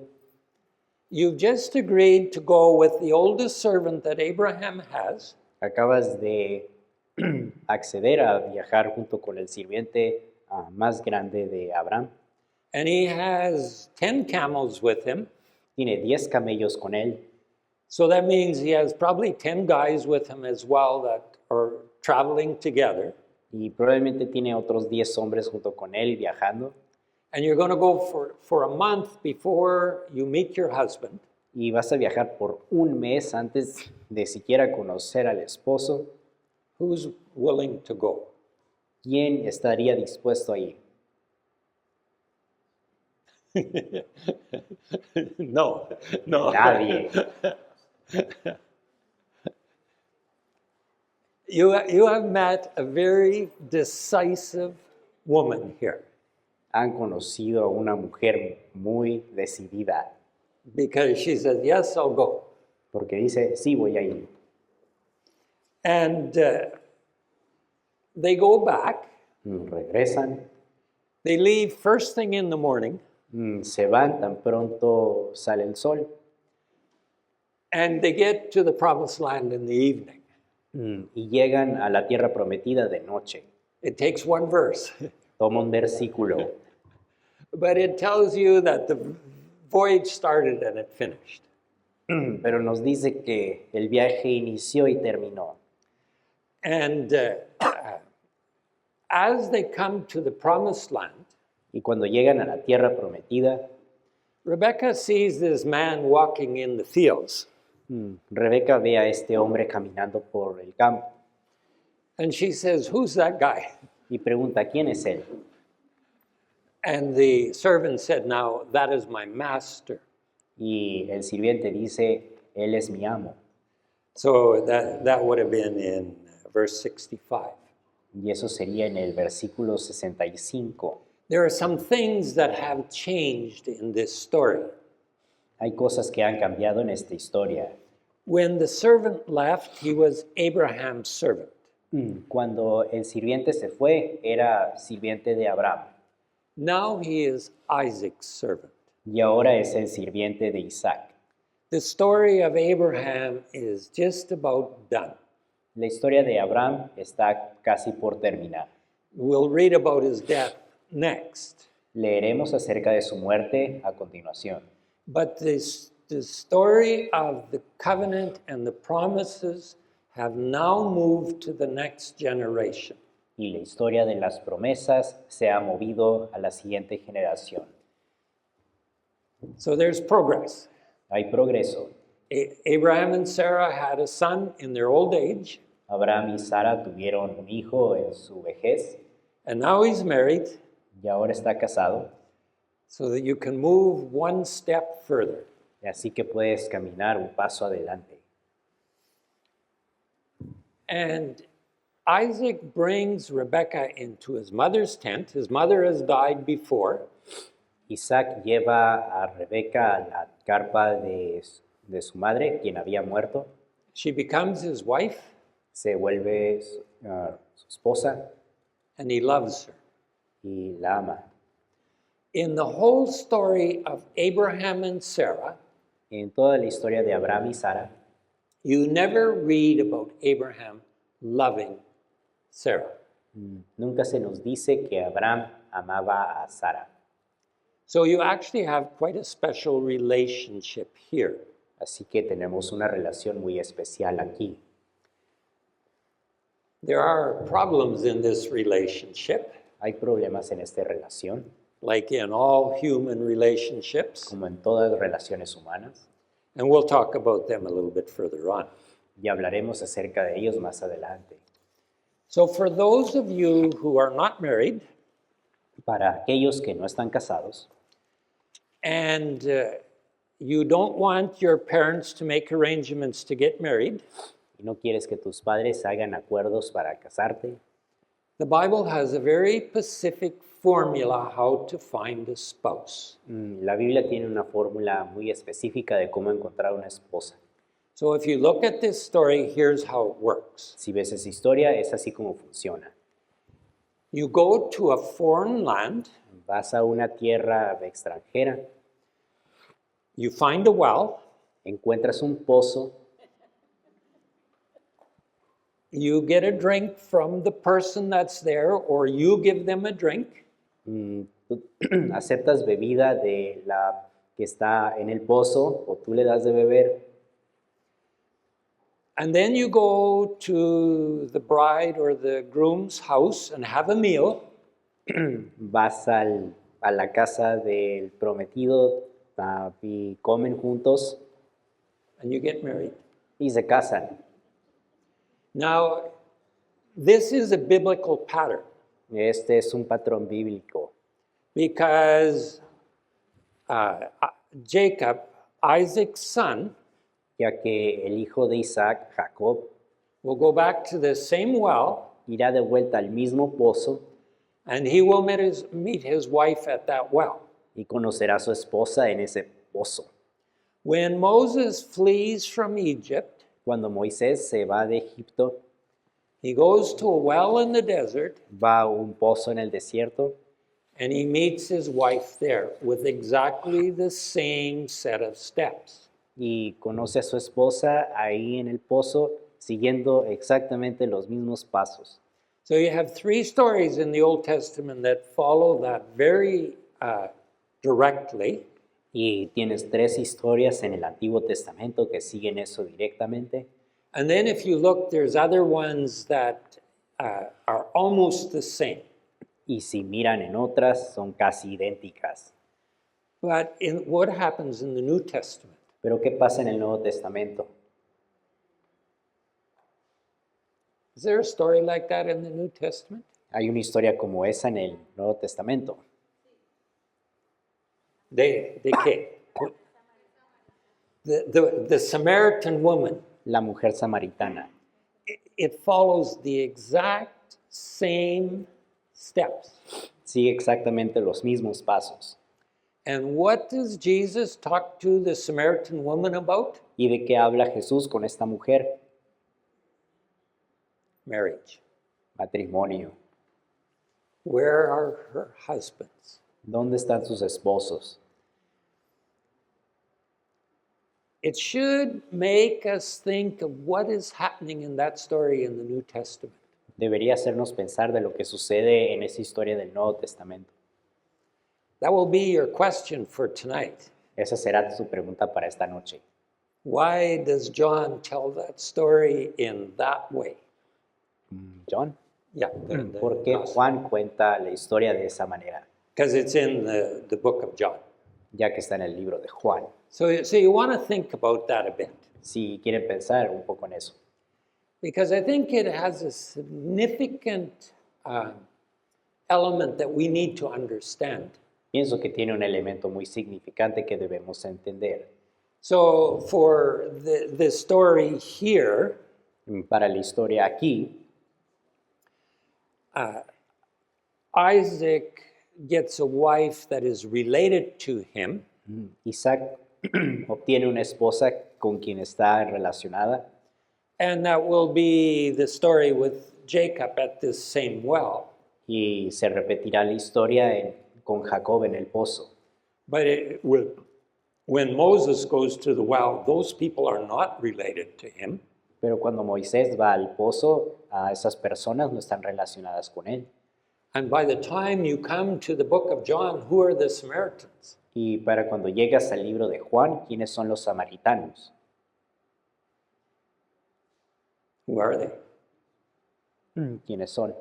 You've just agreed to go with the oldest servant that Abraham has,
Acabas de acceder a viajar junto con el sirviente más grande de Abraham.
and he has 10 camels with him.
Tiene 10 camellos con él.
So that means he has probably 10 guys with him as well that are traveling together.
Y probablemente tiene otros 10 hombres junto con él viajando.
And you're going to go for a month before you meet your husband.
Y vas a viajar por un mes antes de siquiera conocer al esposo.
Who's willing to go?
¿Quién estaría dispuesto a ir?
No.
Nadie.
You have met a very decisive woman here
Han conocido a una mujer muy decidida
because she says, yes, I'll go.
porque dice, sí, voy a ir.
And they go back.
Regresan,
They leave first thing in the morning.
se van tan pronto sale el sol
And they get to the promised land in the evening.
y llegan a la tierra prometida de noche.
It takes one verse,
Toma un versículo,
but it tells you that the voyage started and it finished.
pero nos dice que el viaje inició y terminó.
And as they come to the promised land,
Y cuando llegan a la tierra prometida,
Rebecca sees this man walking in the fields.
Rebeca ve a este hombre caminando por el campo
And she says, who's that guy?
y pregunta, ¿quién es él?
And the servant said, now, that is my master.
Y el sirviente dice, él es mi amo.
So that would have been in verse 65.
Y eso sería en el versículo 65.
There are some things that have changed in this story.
Hay cosas que han cambiado en esta historia.
When the servant left, he was Abraham's servant.
Cuando el sirviente se fue, era sirviente de Abraham.
Now he is Isaac's servant.
Y ahora es el sirviente de Isaac.
The story of Abraham is just about done.
La historia de Abraham está casi por terminar.
We'll read about his death next.
Leeremos acerca de su muerte a continuación.
But this the story of the covenant and the promises have now moved to the next generation.
Y la historia de las promesas se ha movido a la siguiente generación.
So there's progress.
Hay progreso.
Abraham and Sarah had a son in their old age,
Abraham y Sara tuvieron un hijo en su vejez
and now he's married,
y ahora está casado.
so that you can move one step further.
Y así que puedes caminar un paso adelante.
And Isaac brings Rebekah into his mother's tent. His mother has died before.
Isaac lleva a Rebeca a la carpa de su madre, quien había muerto.
She becomes his wife,
Se vuelve su esposa
and he loves her.
y la ama.
In the whole story of Abraham and Sarah,
En toda la historia de Abraham y Sara,
you never read about Abraham loving Sarah.
nunca se nos dice que Abraham amaba a Sara.
So you actually have quite a special relationship here.
Así que tenemos una relación muy especial aquí.
There are problems in this relationship,
Hay problemas en esta relación,
like in all human relationships,
como en todas las relaciones humanas,
and we'll talk about them a little bit further on.
y hablaremos acerca de ellos más adelante.
So for those of you who are not married
Para aquellos que no están casados
and you don't want your parents to make arrangements to get married,
y no quieres que tus padres hagan acuerdos para casarte,
the Bible has a very specific formula how to find a spouse.
la Biblia tiene una fórmula muy específica de cómo encontrar una esposa.
So if you look at this story, here's how it works.
Si ves esa historia, es así como funciona.
You go to a foreign land,
Vas a una tierra extranjera,
you find a well,
encuentras un pozo,
you get a drink from the person that's there, or you give them a drink,
tú aceptas bebida de la que está en el pozo o tú le das de beber
and then you go to the bride or the groom's house and have a meal,
vas a la casa del prometido y comen juntos
and you get married.
y se casan.
Now, this is a biblical pattern
Este es un patrón bíblico
because Jacob, Isaac's son,
ya que el hijo de Isaac, Jacob,
will go back to the same well
irá de vuelta al mismo pozo
and he will meet his wife at that well.
y conocerá a su esposa en ese pozo.
When Moses flees from Egypt,
Cuando Moisés se va de Egipto,
he goes to a well in the desert
va a un pozo en el desierto
and he meets his wife there with exactly the same set of steps.
y conoce a su esposa ahí en el pozo siguiendo exactamente los mismos pasos.
So you have three stories in the Old Testament that follow that very directly.
Y tienes tres historias en el Antiguo Testamento que siguen eso directamente.
And then if you look, there's other ones that are almost the same.
Y si miran en otras, son casi idénticas.
But what happens in the New Testament?
Pero ¿qué pasa en el Nuevo Testamento?
Is there a story like that in the New Testament?
Hay una historia como esa en el Nuevo Testamento.
¿De qué? The Samaritan woman.
La mujer samaritana.
It follows the exact same steps.
Sigue exactamente los mismos pasos.
And what does Jesus talk to the Samaritan woman about?
¿Y de qué habla Jesús con esta mujer?
Marriage.
Matrimonio.
Where are her husbands?
¿Dónde están sus esposos?
It should make us think of what is happening in that story in the New Testament.
Debería hacernos pensar de lo que sucede en esa historia del Nuevo Testamento.
That will be your question for tonight.
Esa será tu pregunta para esta noche.
Why does John tell that story in that way?
John,
Yeah,
¿por qué Juan cuenta la historia de esa manera?
because it's in the book of John.
Ya que está en el libro de Juan.
So you want to think about that a bit,
Si quieren pensar un poco en eso.
because I think it has a significant element that we need to understand.
Pienso que tiene un elemento muy significante que debemos entender.
So for the story here,
Para la historia aquí,
Isaac gets a wife that is related to him,
Isaac obtiene una esposa con quien está relacionada
and that will be the story with Jacob at this same well.
y se repetirá la historia con Jacob en el pozo.
But when Moses goes to the well, those people are not related to him.
Pero cuando Moisés va al pozo, a esas personas no están relacionadas con él.
And by the time you come to the book of John, who are the Samaritans?
Y para cuando llegas al libro de Juan, ¿quiénes son los samaritanos?
Who are they?
¿Quiénes son?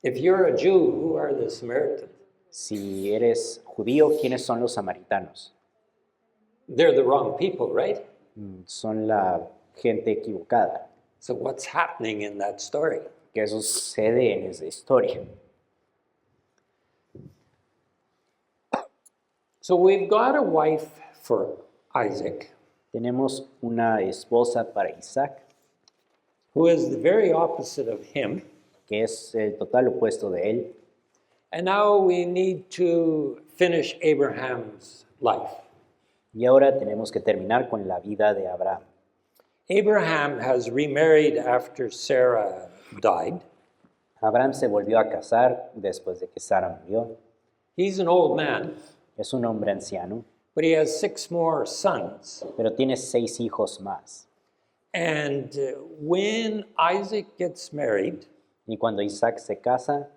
If you're a Jew, who are the Samaritans?
Si eres judío, ¿quiénes son los samaritanos?
They're the wrong people, right?
Son la gente equivocada.
So what's happening in that story?
¿Qué sucede en esa historia?
So we've got a wife for Isaac,
Tenemos una esposa para Isaac,
who is the very opposite of him.
que es el total opuesto de él.
And now we need to finish Abraham's life.
Y ahora tenemos que terminar con la vida de Abraham.
Abraham has remarried after Sarah died.
Abraham se volvió a casar después de que Sara murió.
He's an old man,
Es un hombre anciano,
but he has 6 more sons.
pero tiene 6 hijos más.
And when Isaac gets married,
Y cuando Isaac se casa,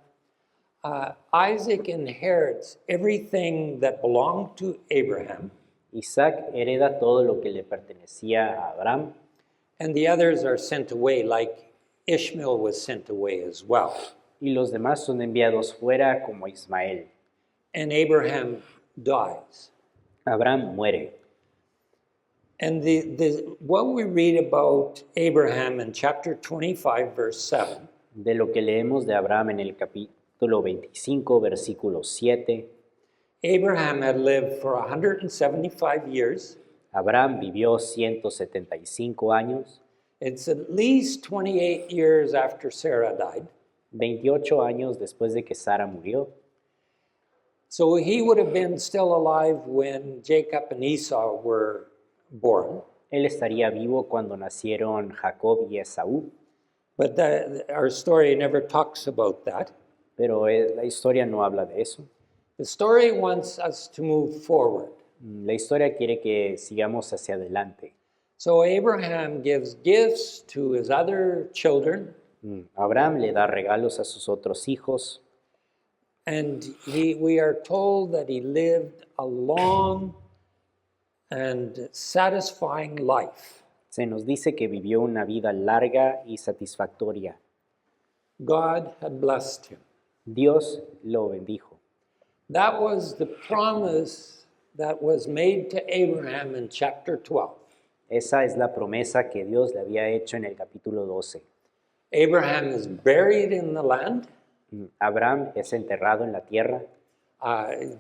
Isaac inherits everything that belonged to Abraham,
Isaac hereda todo lo que le pertenecía a Abraham
and the others are sent away, like Ishmael was sent away as well.
y los demás son enviados fuera como Ismael.
And Abraham dies.
Abraham muere.
And what we read about Abraham in chapter 25, verse 7,
De lo que leemos de Abraham en el capítulo 25, versículo 7,
Abraham had lived for 175 years.
Abraham vivió 175 años,
It's at least 28 years after Sarah died.
28 años después de que Sara murió.
So he would have been still alive when Jacob and Esau were born.
Él estaría vivo cuando nacieron Jacob y Esaú,
But our story never talks about that.
pero la historia no habla de eso.
The story wants us to move forward.
La historia quiere que sigamos hacia adelante.
So Abraham gives gifts to his other children,
Abraham le da regalos a sus otros hijos
and we are told that he lived a long and satisfying life.
Se nos dice que vivió una vida larga y satisfactoria.
God had blessed him.
Dios lo bendijo.
That was the promise that was made to Abraham in chapter 12.
Esa es la promesa que Dios le había hecho en el capítulo 12.
Abraham is buried in the land
Abraham es enterrado en la tierra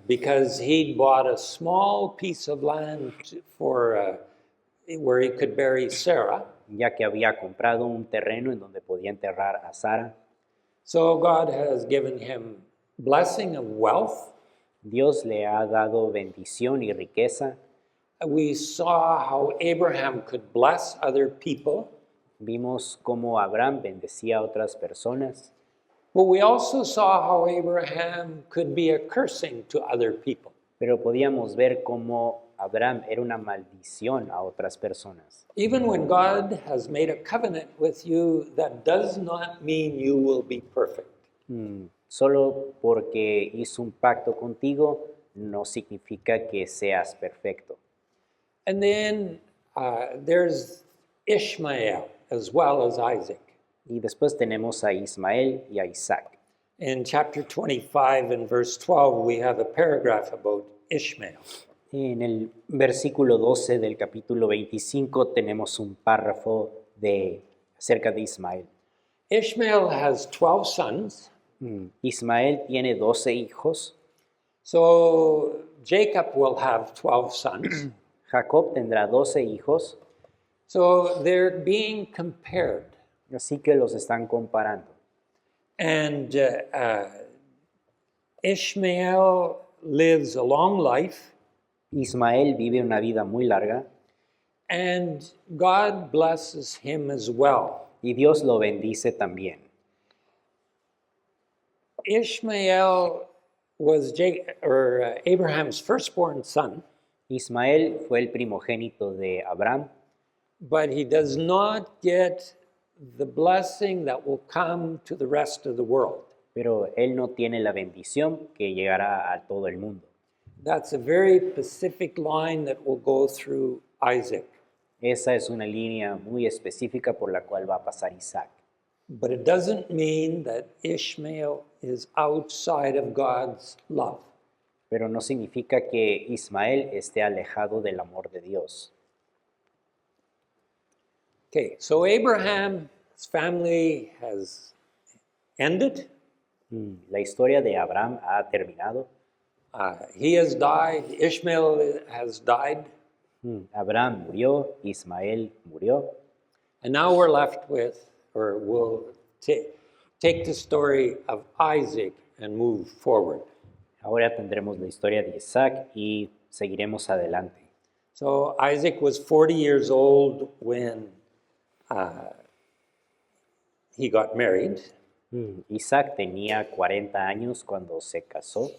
because he'd bought a small piece of land for where he could bury Sarah.
ya que había comprado un terreno en donde podía enterrar a Sara.
So God has given him blessing of wealth.
Dios le ha dado bendición y riqueza.
We saw how Abraham could bless other people,
Vimos cómo Abraham bendecía a otras personas,
but we also saw how Abraham could be a cursing to other people.
pero podíamos ver cómo Abraham era una maldición a otras personas.
Even when God has made a covenant with you, that does not mean you will be perfect.
Solo porque hizo un pacto contigo no significa que seas perfecto.
And then there's Ishmael as well as Isaac.
Y después tenemos a Ismael y a Isaac.
In chapter 25 and verse 12, we have a paragraph about Ishmael.
En el versículo 12 del capítulo 25 tenemos un párrafo acerca de Ismael.
Ishmael has 12 sons.
Ismael tiene 12 hijos.
So Jacob will have 12 sons.
Jacob tendrá 12 hijos.
So they're being compared.
Así que los están comparando.
And Ishmael lives a long life.
Ismael vive una vida muy larga
And God blesses him as well.
y Dios lo bendice también.
Ishmael was Abraham's firstborn son,
Ismael fue el primogénito de Abraham,
but he does not get the blessing that will come to the rest of the world.
pero él no tiene la bendición que llegará a todo el mundo.
That's a very specific line that will go through Isaac.
Esa es una línea muy específica por la cual va a pasar Isaac.
But it doesn't mean that Ishmael is outside of God's love.
Pero no significa que Ismael esté alejado del amor de Dios.
Okay, so Abraham's family has ended.
La historia de Abraham ha terminado.
He has died. Ishmael has died.
Abraham murió, Ismael murió.
And now we're left with, or we'll take the story of Isaac and move forward.
Ahora tendremos la historia de Isaac y seguiremos adelante.
So Isaac was 40 years old when he got married.
Isaac tenía 40 años cuando se casó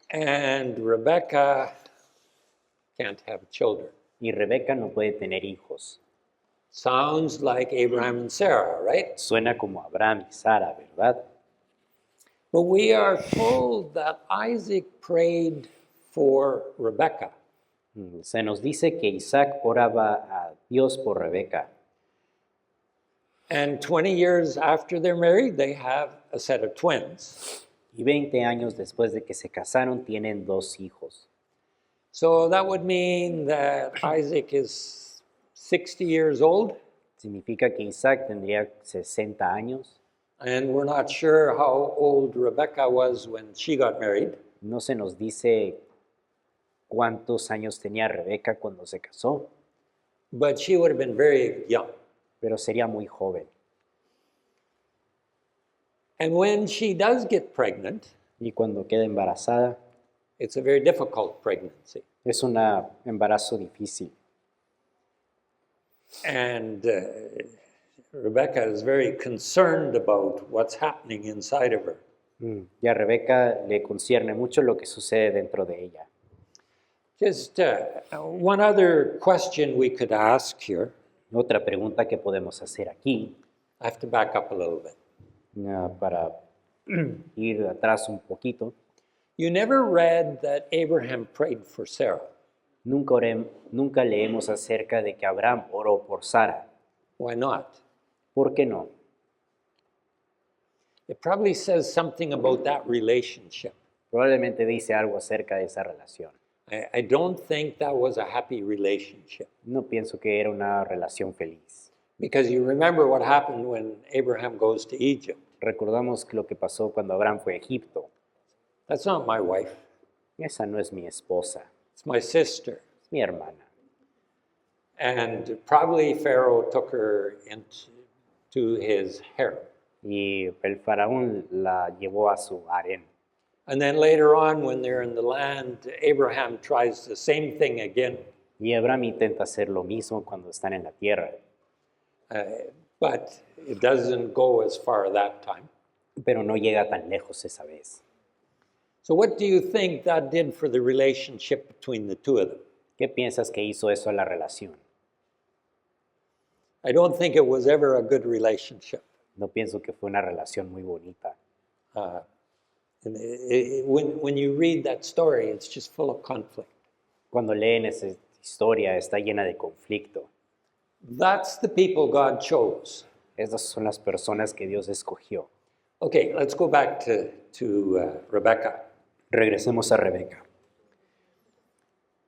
And Rebecca can't have children.
y Rebeca no puede tener hijos.
Sounds like Abraham and Sarah, right?
Suena como Abraham y Sara, ¿verdad?
But we are told that Isaac prayed for Rebecca.
Se nos dice que Isaac oraba a Dios por Rebeca.
And 20 years after they're married, they have a set of twins.
Y 20 años después de que se casaron, tienen 2 hijos.
So that would mean that Isaac is 60 years old,
Significa que Isaac tendría 60 años.
and we're not sure how old Rebecca was when she got married.
No se nos dice cuántos años tenía Rebeca cuando se casó,
But she would have been very young.
pero sería muy joven.
And when she does get pregnant,
Y cuando queda embarazada,
it's a very difficult pregnancy.
es un embarazo difícil.
And Rebecca is very concerned about what's happening inside of her.
Y a Rebeca le concierne mucho lo que sucede dentro de ella.
Just one other question we could ask here.
Otra pregunta que podemos hacer aquí,
I have to back up a little bit.
para ir atrás un poquito,
You never read that Abraham prayed for Sarah.
nunca leemos acerca de que Abraham oró por Sara.
Why not?
¿Por qué no?
It probably says something about that relationship.
Probablemente dice algo acerca de esa relación.
I don't think that was a happy relationship.
No pienso que era una relación feliz.
Because you remember what happened when Abraham goes to Egypt.
Recordamos lo que pasó cuando Abraham fue a Egipto.
That's not my wife.
Esa no es mi esposa,
It's my sister.
es mi hermana.
And probably Pharaoh took her into his harem.
Y el faraón la llevó a su harén.
And then later on, when they're in the land, Abraham tries the same thing again.
Y Abraham intenta hacer lo mismo cuando están en la tierra.
But it doesn't go as far that time.
Pero no llega tan lejos esa vez.
So what do you think that did for the relationship between the two of them?
¿Qué piensas que hizo eso a la relación?
I don't think it was ever a good relationship.
No pienso que fue una relación muy bonita.
And when you read that story, it's just full of conflict.
Cuando leen esa historia, está llena de conflicto.
That's the people God chose.
Esas son las personas que Dios escogió.
Okay, let's go back to Rebecca.
Regresemos a Rebeca.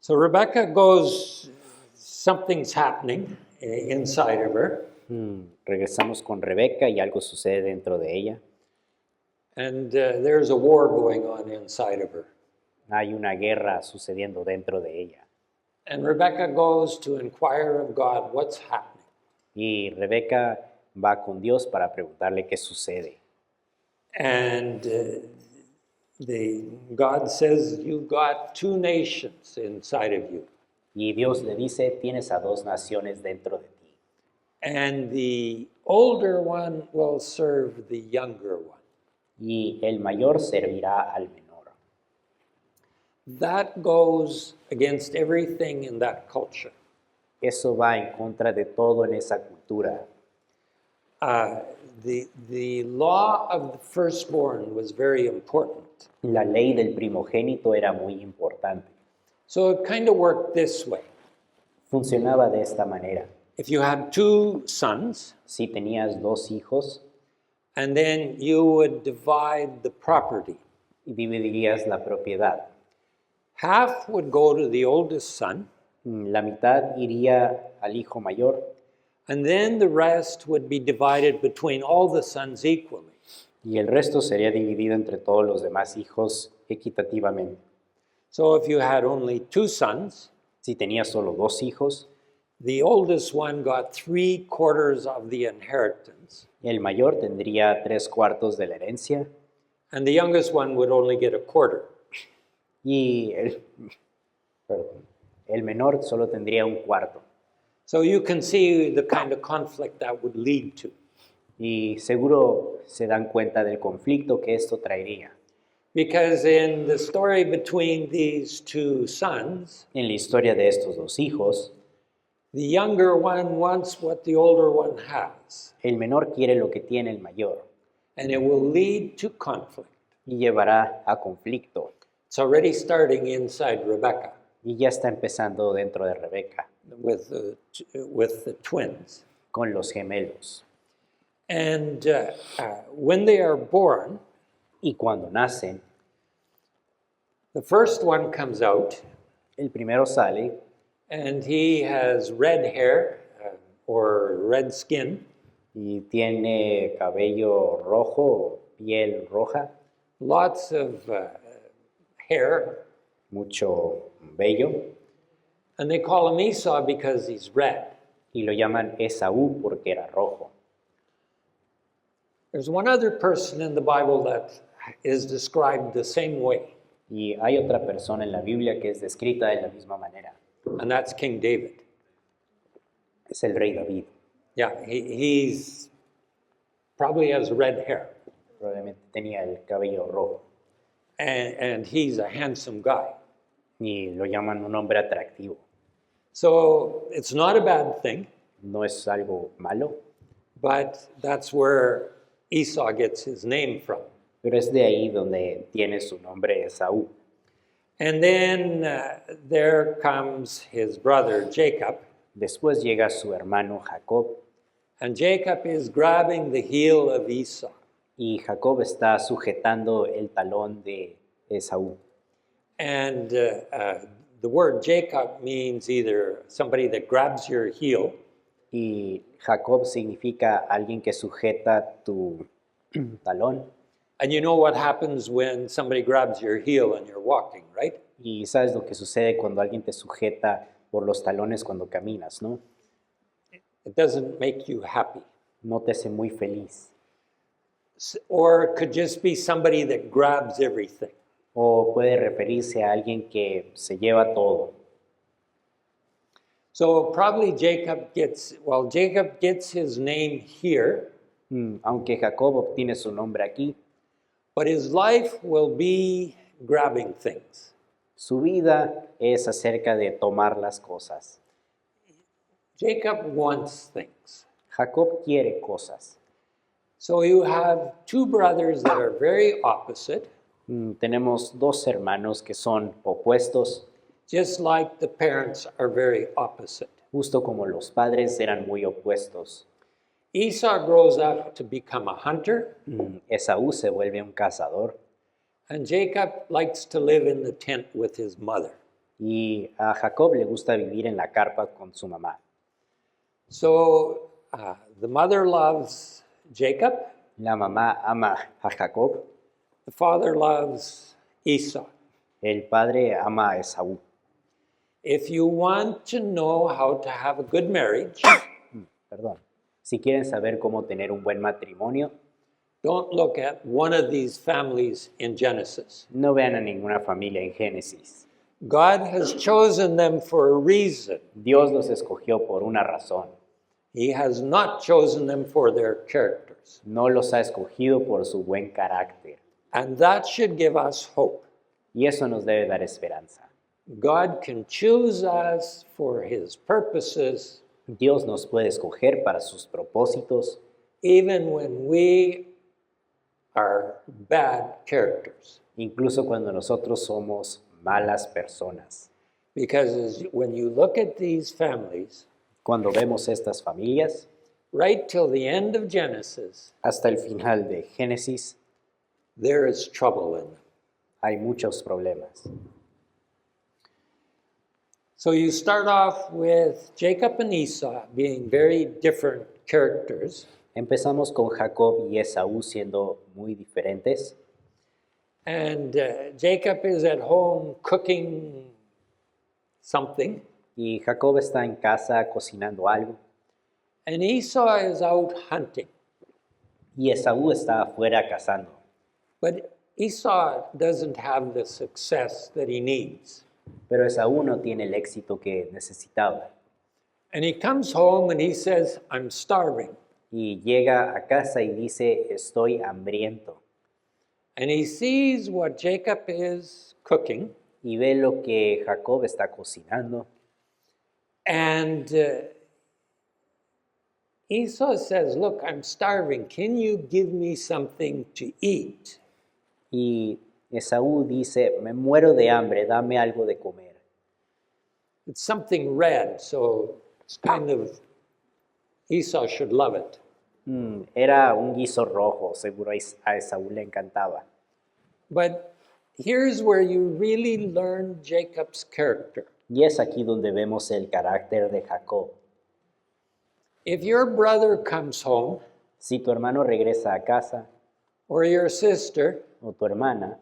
So Rebecca goes, something's happening inside of her,
Regresamos con Rebeca y algo sucede dentro de ella.
and there's a war going on inside of her.
Hay una guerra sucediendo dentro de ella.
And Rebecca goes to inquire of God what's happening.
Y Rebeca va con Dios para preguntarle qué sucede.
And God says, you've got two nations inside of you.
Y Dios le dice, tienes a dos naciones dentro de ti.
And the older one will serve the younger one.
Y el mayor servirá al menor.
That goes against everything in that culture.
Eso va en contra de todo en esa cultura.
The law of the firstborn was very important.
La ley del primogénito era muy importante.
So it kind of worked this way.
Funcionaba de esta manera.
If you had two sons,
Si tenías dos hijos,
and then you would divide the property.
dividirías la propiedad.
Half would go to the oldest son,
La mitad iría al hijo mayor
and then the rest would be divided between all the sons equally.
y el resto sería dividido entre todos los demás hijos equitativamente.
So if you had only two sons,
Si tenías solo dos hijos,
the oldest one got 3/4 of the inheritance,
el mayor tendría 3/4 de la herencia
and the youngest one would only get 1/4.
y el menor solo tendría 1/4.
So you can see the kind of conflict that would lead to.
Y seguro se dan cuenta del conflicto que esto traería.
Because in the story between these two sons,
En la historia de estos dos hijos,
the younger one wants what the older one has,
el menor quiere lo que tiene el mayor
and it will lead to conflict.
y llevará a conflicto.
It's already starting inside Rebecca
Y ya está empezando dentro de Rebeca
with the twins.
con los gemelos.
And when they are born,
Y cuando nacen,
the first one comes out,
el primero sale
and he has red hair or red skin,
y tiene cabello rojo, piel roja,
lots of hair,
mucho vello,
and they call him Esau because he's red.
y lo llaman Esaú porque era rojo.
There's one other person in the Bible that is described the same way,
Y hay otra persona en la Biblia que es descrita de la misma manera.
and that's King David.
Es el rey David.
Yeah, he's probably has red hair,
Probablemente tenía el cabello rojo.
and he's a handsome guy.
Y lo llaman un hombre atractivo.
So it's not a bad thing,
No es algo malo,
but that's where Esau gets his name from.
pero es de ahí donde tiene su nombre Esaú.
And then there comes his brother Jacob,
Después llega su hermano Jacob,
and Jacob is grabbing the heel of Esau.
y Jacob está sujetando el talón de Esaú.
And the word Jacob means either somebody that grabs your heel,
Y Jacob significa alguien que sujeta tu talón.
and you know what happens when somebody grabs your heel and you're walking, right?
Y sabes lo que sucede cuando alguien te sujeta por los talones cuando caminas, ¿no?
It doesn't make you happy.
No te hace muy feliz.
Or it could just be somebody that grabs everything.
O puede referirse a alguien que se lleva todo.
So probably Jacob gets his name here,
Aunque Jacob obtiene su nombre aquí,
but his life will be grabbing things.
su vida es acerca de tomar las cosas.
Jacob wants things.
Jacob quiere cosas.
So you have two brothers that are very opposite,
Tenemos dos hermanos que son opuestos,
just like the parents are very opposite.
justo como los padres eran muy opuestos.
Esau grows up to become a hunter,
Esaú se vuelve un cazador
and Jacob likes to live in the tent with his mother.
y a Jacob le gusta vivir en la carpa con su mamá.
So the mother loves Jacob,
La mamá ama a Jacob,
the father loves Esau.
el padre ama a Esaú.
If you want to know how to have a good marriage,
Perdón. Si quieren saber cómo tener un buen matrimonio,
don't look at one of these families in Genesis.
no vean a ninguna familia en Génesis.
God has chosen them for a reason.
Dios los escogió por una razón.
He has not chosen them for their characters.
No los ha escogido por su buen carácter.
And that should give us hope.
Y eso nos debe dar esperanza.
God can choose us for his purposes
Dios nos puede escoger para sus propósitos,
even when we are bad characters.
incluso cuando nosotros somos malas personas.
Because when you look at these families,
Cuando vemos estas familias,
right till the end of Genesis,
hasta el final de Génesis,
there is trouble in them.
hay muchos problemas.
So you start off with Jacob and Esau being very different characters.
Empezamos con Jacob y Esaú siendo muy diferentes.
And Jacob is at home cooking something.
Y Jacob está en casa cocinando algo.
And Esau is out hunting.
Y Esaú está afuera cazando.
But Esau doesn't have the success that he needs.
Pero Esaú no tiene el éxito que necesitaba.
And he comes home and he says, I'm starving.
Y llega a casa y dice, estoy hambriento.
And he sees what Jacob is cooking.
Y ve lo que Jacob está cocinando.
And Esau says, look, I'm starving. Can you give me something to eat?
Y Esaú dice, me muero de hambre, dame algo de comer.
It's something red, so it's kind of, Esau should love it.
Era un guiso rojo, seguro a Esaú le encantaba.
But here's where you really learn Jacob's character.
Y es aquí donde vemos el carácter de Jacob.
If your brother comes home,
Si tu hermano regresa a casa,
or your sister,
o tu hermana,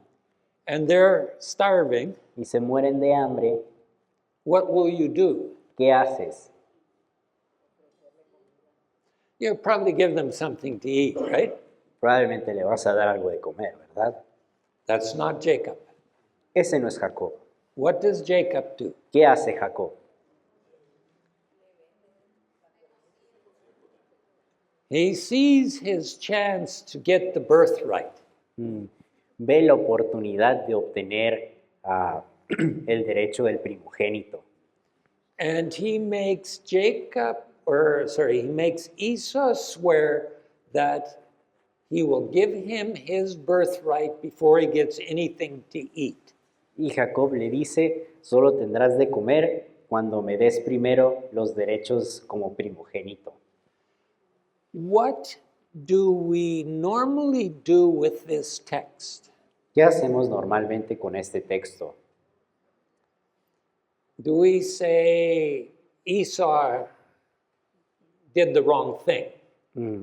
and they're starving,
y se mueren de hambre,
what will you do?
¿qué haces?
You'll probably give them something to eat, right?
Probablemente le vas a dar algo de comer, ¿verdad?
That's not Jacob.
Ese no es Jacob.
What does Jacob do?
¿Qué hace Jacob?
He sees his chance to get the birthright.
Ve la oportunidad de obtener el derecho del primogénito.
And he makes he makes Esau swear that he will give him his birthright before he gets anything to eat.
Y Jacob le dice, solo tendrás de comer cuando me des primero los derechos como primogénito.
What do we normally do with this text?
¿Qué hacemos normalmente con este texto?
Do we say Esau did the wrong thing?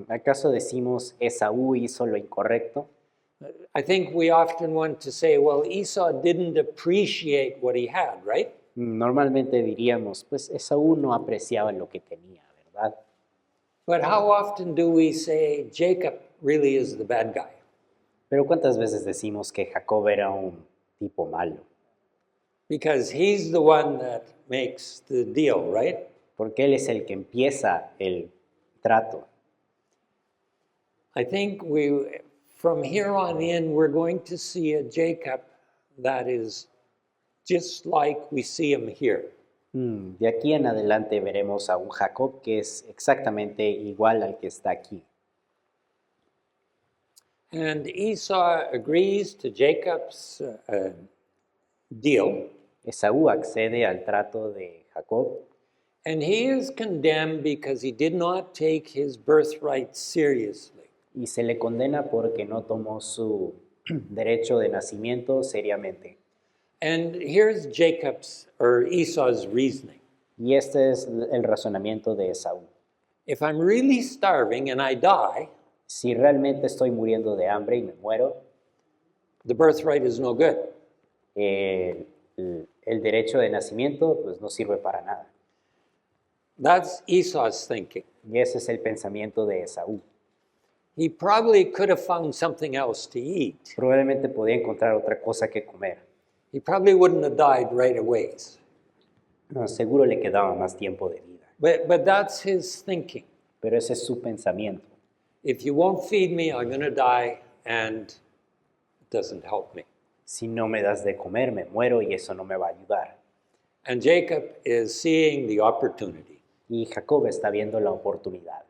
¿Acaso decimos Esaú hizo lo incorrecto?
I think we often want to say, well, Esau didn't appreciate what he had, right?
Normalmente diríamos, pues Esaú no apreciaba lo que tenía, ¿verdad?
But how often do we say Jacob really is the bad guy?
Pero ¿cuántas veces decimos que Jacob era un tipo malo?
Because he's the one that makes the deal, right?
Porque él es el que empieza el trato.
I think from here on in, we're going to see a Jacob that is just like we see him here.
De aquí en adelante veremos a un Jacob que es exactamente igual al que está aquí.
And Esau agrees to Jacob's deal,
Esaú accede al trato de Jacob
and he is condemned because he did not take his birthright seriously.
y se le condena porque no tomó su derecho de nacimiento seriamente.
And here's Jacob's or Esau's reasoning.
Y este es el razonamiento de Esaú.
If I'm really starving and I die,
Si realmente estoy muriendo de hambre y me muero,
the birthright is no good.
el derecho de nacimiento pues no sirve para nada.
That's Esau's thinking.
Y ese es el pensamiento de Esaú.
He probably could have found something else to eat.
Probablemente podía encontrar otra cosa que comer.
He probably wouldn't have died right away.
No, seguro le quedaba más tiempo de vida.
But that's his thinking.
Pero ese es su pensamiento.
If you won't feed me, I'm going to die, and it doesn't help me.
Si no me das de comer, me muero y eso no me va a ayudar.
And Jacob is seeing the opportunity.
Y Jacob está viendo la oportunidad.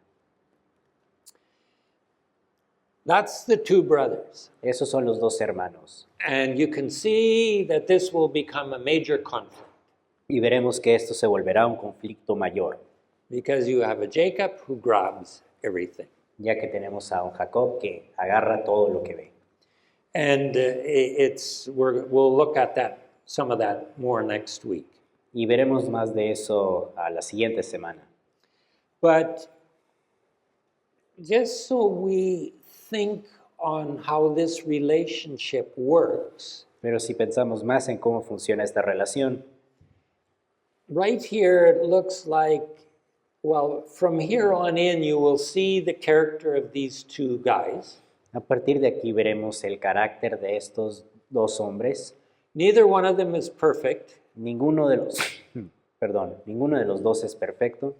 That's the two brothers.
Esos son los dos hermanos.
And you can see that this will become a major conflict
Y veremos que esto se volverá un conflicto mayor,
because you have a Jacob who grabs everything.
ya que tenemos a un Jacob que agarra todo lo que ve.
And we'll look at that, some of that more next week.
Y veremos más de eso a la siguiente semana.
But just so we think on how this relationship works,
Pero si pensamos más en cómo funciona esta relación,
right here it looks like, well, from here on in you will see the character of these two guys.
a partir de aquí veremos el carácter de estos dos hombres.
Neither one of them is perfect,
Ninguno de los, ninguno de los dos es perfecto,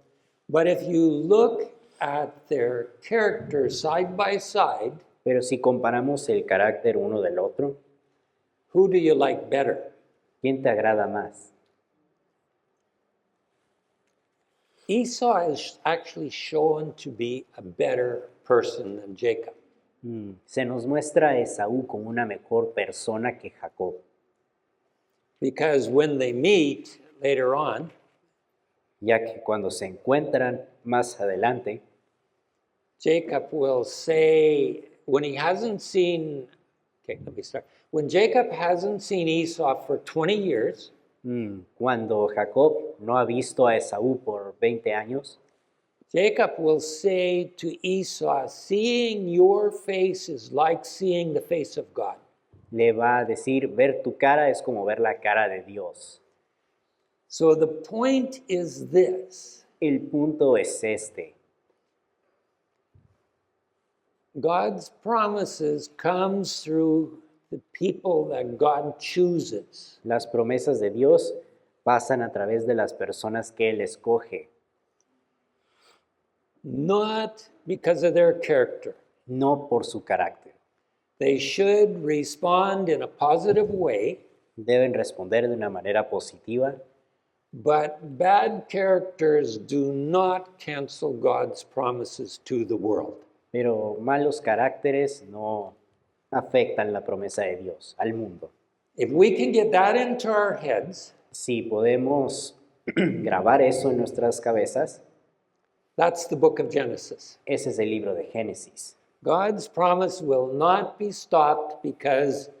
but if you look at their characters side by side,
pero si comparamos el carácter uno del otro,
who do you like better?
¿quién te agrada más?
Esau is actually shown to be a better person than Jacob.
Se nos muestra a Esaú como una mejor persona que Jacob,
Because when they meet later on,
ya que cuando se encuentran más adelante,
Jacob will say, when he hasn't seen, okay, let me start. When Jacob hasn't seen Esau for 20 years,
cuando Jacob no ha visto a Esaú por 20 años,
Jacob will say to Esau, seeing your face is like seeing the face of God.
le va a decir, ver tu cara es como ver la cara de Dios.
So the point is this.
El punto es este.
God's promises comes through the people that God chooses.
Las promesas de Dios pasan a través de las personas que Él escoge,
Not because of their character.
no por su carácter.
They should respond in a positive way,
Deben responder de una manera positiva,
but bad characters do not cancel God's promises to the world.
pero malos caracteres no afectan la promesa de Dios al mundo.
If we can get that into our heads,
Si podemos grabar eso en nuestras cabezas,
that's the book of Genesis.
ese es el libro de Génesis.
God's promise will not be stopped because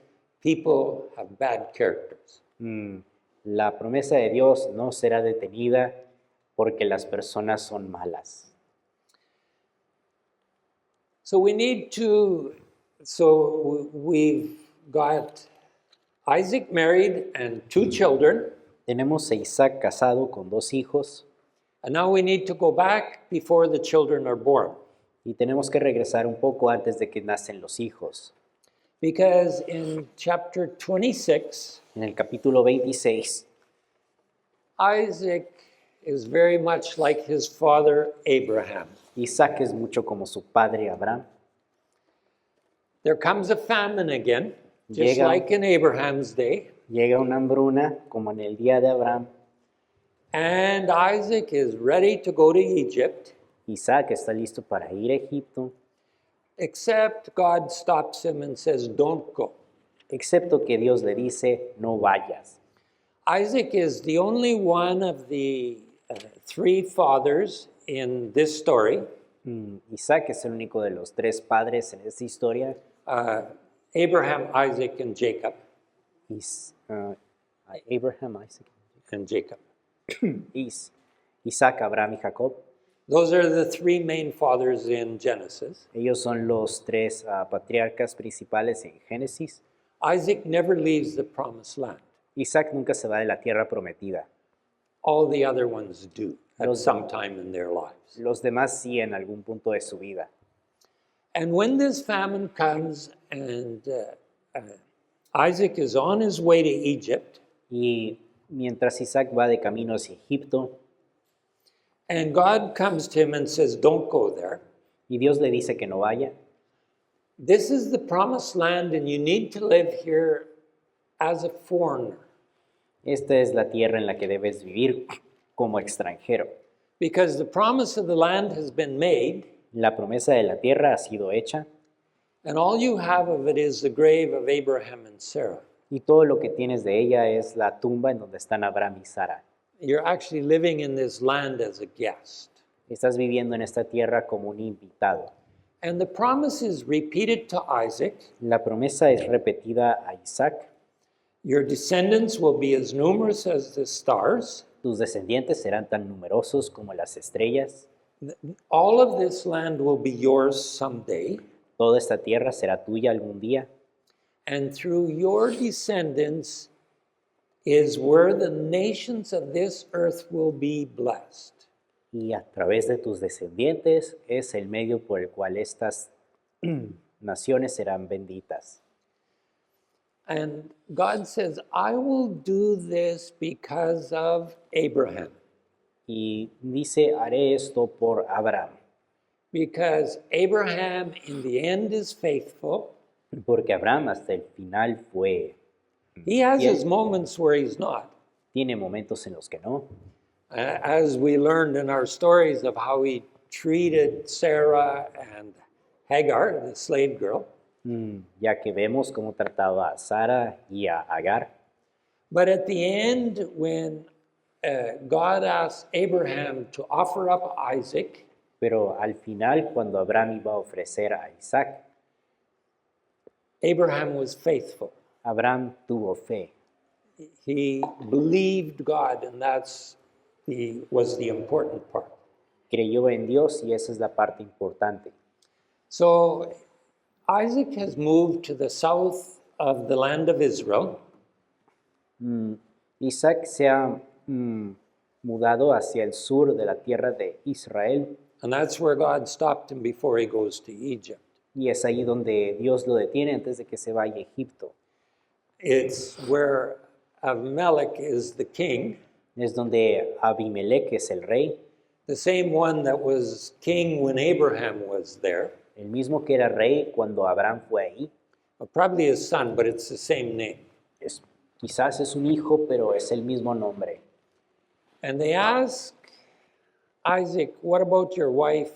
people have bad characters.
La promesa de Dios no será detenida porque las personas son malas.
So we've got Isaac married and two children,
Tenemos a Isaac casado con 2 hijos
and now we need to go back before the children are born.
y tenemos que regresar un poco antes de que nacen los hijos.
Because in chapter 26,
En el capítulo 26,
Isaac is very much like his father Abraham.
Isaac es mucho como su padre Abraham.
There comes a famine again, just
Llega-
like in Abraham's day,
Llega una hambruna como en el día de Abraham.
and Isaac is ready to go to Egypt,
Isaac está listo para ir a Egipto,
except God stops him and says, don't go.
excepto que Dios le dice, no vayas.
Isaac is the only one of the three fathers in this story.
Isaac es el único de los tres padres en esta historia.
Abraham, Isaac, and Jacob.
Abraham, Isaac,
And Jacob.
Isaac, Abraham y Jacob.
Those are the three main fathers in Genesis.
Ellos son los tres patriarcas principales en Génesis.
Isaac never leaves the promised land.
Isaac nunca se va de la tierra prometida.
All the other ones do at
Los-
some time in their lives.
Los demás sí en algún punto de su vida.
And when this famine comes and Isaac is on his way to Egypt,
Y mientras Isaac va de camino hacia Egipto,
and God comes to him and says, don't go there.
y Dios le dice que no vaya,
This is the promised land and you need to live here as a foreigner.
esta es la tierra en la que debes vivir como extranjero.
Because the promise of the land has been made,
La promesa de la tierra ha sido hecha
and all you have of it is the grave of Abraham and Sarah.
y todo lo que tienes de ella es la tumba en donde están Abraham y Sara.
You're actually living in this land as a guest.
Estás viviendo en esta tierra como un invitado.
And the promise is repeated to Isaac.
La promesa es repetida a Isaac.
Your descendants will be as numerous as the stars.
Tus descendientes serán tan numerosos como las estrellas.
All of this land will be yours someday.
Toda esta tierra será tuya algún día.
And through your descendants is where the nations of this earth will be blessed.
Y a través de tus descendientes es el medio por el cual estas naciones serán benditas.
And God says, I will do this because of Abraham.
Y dice, haré esto por Abraham,
Because Abraham in the end is faithful.
porque Abraham hasta el final fue,
He has
Yeah.
his moments where he's not.
tiene momentos en los que no.
As we learned in our stories of how he treated Sarah and Hagar, the slave girl.
Ya que vemos cómo trataba a Sara y a Agar.
But at the end, when God asked Abraham to offer up Isaac,
Pero al final, cuando Abraham iba a ofrecer a Isaac,
Abraham was faithful.
Abraham tuvo fe.
He believed God, and was the important part.
Creyó en Dios y esa es la parte importante.
So Isaac has moved to the south of the land of Israel,
Isaac se ha mudado hacia el sur de la tierra de Israel
and that's where God stopped him before he goes to Egypt.
y es ahí donde Dios lo detiene antes de que se vaya a Egipto.
It's where Abimelech is the king,
Es donde Abimelech es el rey,
the same one that was king when Abraham was there.
el mismo que era rey cuando Abraham fue ahí.
Well, probably his son, but it's the same name.
Quizás es un hijo, pero es el mismo nombre.
And they ask Isaac, what about your wife,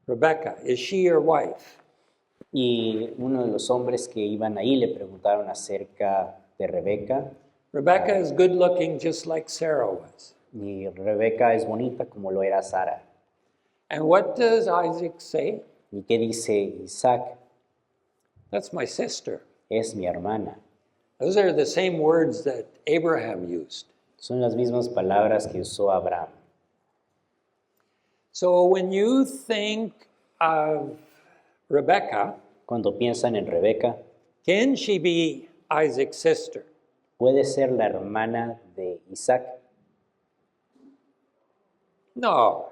Rebecca? Is she your wife?
Y uno de los hombres que iban ahí le preguntaron acerca de Rebeca.
Rebecca is good looking, just like Sarah was.
Y Rebeca es bonita como lo era Sara.
And what does Isaac say?
¿Y qué dice Isaac?
That's my sister.
Es mi hermana.
Those are the same words that Abraham used.
Son las mismas palabras que usó Abraham.
So when you think of Rebecca,
Cuando piensan en Rebeca,
can she be Isaac's sister?
¿puede ser la hermana de Isaac?
No,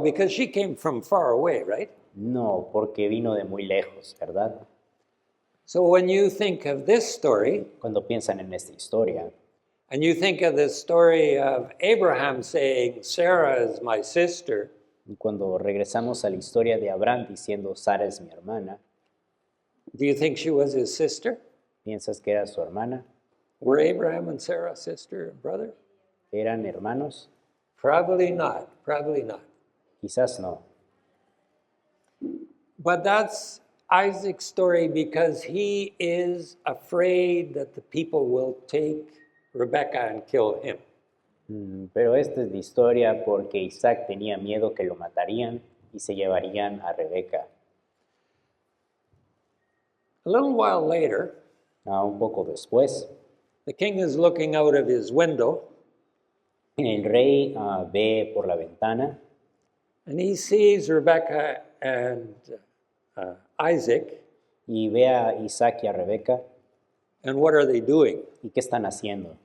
because she came from far away, right?
No, porque vino de muy lejos, ¿verdad?
So when you think of this story,
Cuando piensan en esta historia,
and you think of the story of Abraham saying, Sarah is my sister,
y cuando regresamos a la historia de Abraham diciendo, Sara es mi hermana,
do you think she was his sister?
¿piensas que era su hermana?
Were Abraham and Sarah sister and brother?
¿Eran hermanos?
Probably not, probably not.
Quizás no.
But that's Isaac's story because he is afraid that the people will take Rebekah and kill him.
Pero esta es la historia porque Isaac tenía miedo que lo matarían y se llevarían a Rebeca.
A little while later,
Un poco después,
the king is looking out of his window
el rey ve por la ventana
and he sees Rebekah and Isaac.
y ve a Isaac y a Rebeca.
And what are they doing?
¿Y qué están haciendo?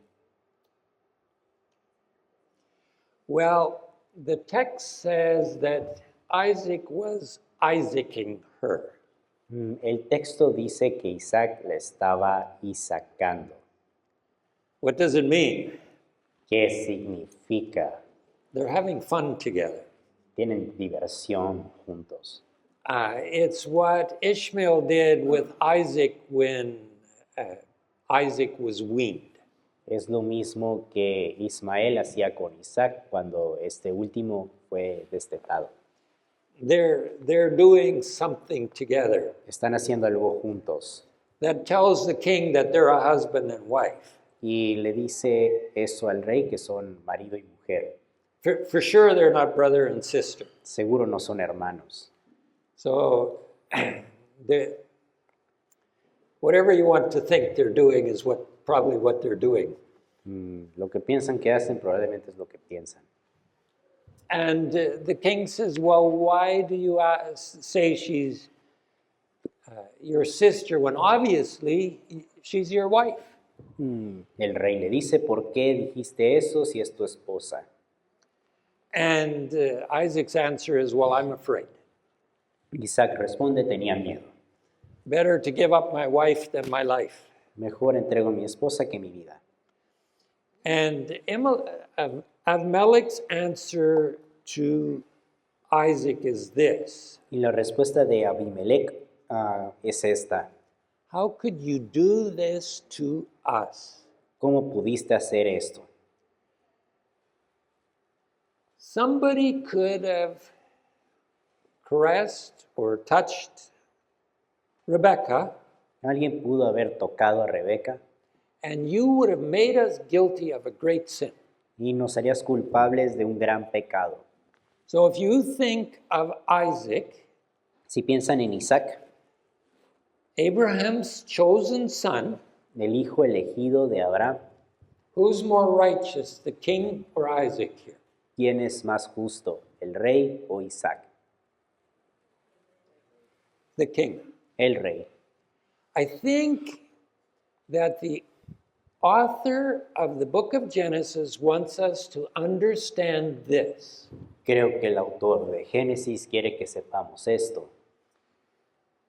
Well, the text says that Isaac was Isaacing her.
El texto dice que Isaac le estaba isacando.
What does it mean?
¿Qué significa?
They're having fun together.
Tienen diversión juntos.
It's what Ishmael did with Isaac when Isaac was weaned.
Es lo mismo que Ismael hacía con Isaac cuando este último fue destetado.
They're doing something together
Están haciendo algo juntos.
that tells the king that they're a husband and wife.
Y le dice eso al rey, que son marido y mujer.
For sure, they're not brother and sister.
Seguro no son hermanos.
So, whatever you want to think they're doing is probably what they're doing.
Lo que piensan que hacen probablemente es lo que piensan.
And the king says, well, why do you say she's your sister when obviously she's your wife?
El rey le dice, ¿por qué dijiste eso si es tu esposa?
And Isaac's answer is, well, I'm afraid.
Isaac responde, tenía miedo.
Better to give up my wife than my life.
Mejor entrego a mi esposa que mi vida.
And Abimelech's answer to Isaac is this.
Y la respuesta de Abimelech es esta.
How could you do this to us?
¿Cómo pudiste hacer esto?
Somebody could have caressed or touched Rebekah,
Alguien pudo haber tocado a Rebeca
and you would have made us guilty of a great sin.
y nos harías culpables de un gran pecado.
So if you think of Isaac,
Si piensan en Isaac,
Abraham's chosen son,
el hijo elegido de Abraham,
who's more righteous, the king or Isaac here?
¿quién es más justo, el rey o Isaac?
The king.
El rey.
I think that the author of the book of Genesis wants us to understand this.
Creo que el autor de Génesis quiere que sepamos esto.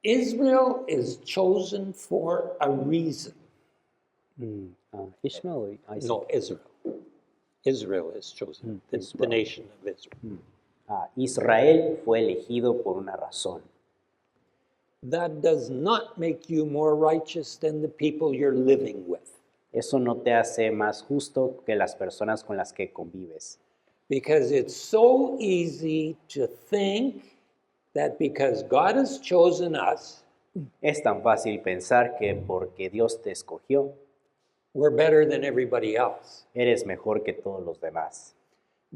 Israel is chosen for a reason.
Ishmael o Isaac.
No, Israel. Israel is chosen, the nation of Israel.
Israel fue elegido por una razón.
That does not make you more righteous than the people you're living with.
Eso no te hace más justo que las personas con las que convives.
Because it's so easy to think that because God has chosen us,
Es tan fácil pensar que porque Dios te escogió,
we're better than everybody else.
eres mejor que todos los demás.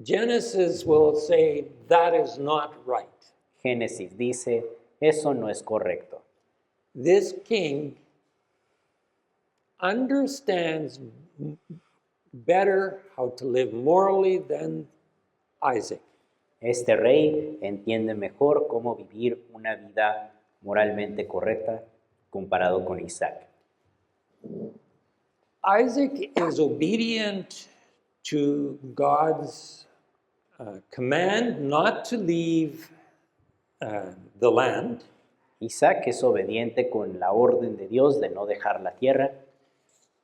Genesis will say that is not right.
Génesis dice, eso no es correcto.
This king understands better how to live morally than Isaac.
Este rey entiende mejor cómo vivir una vida moralmente correcta comparado con Isaac.
Isaac is obedient to God's command not to leave the land.
Isaac es obediente con la orden de Dios de no dejar la tierra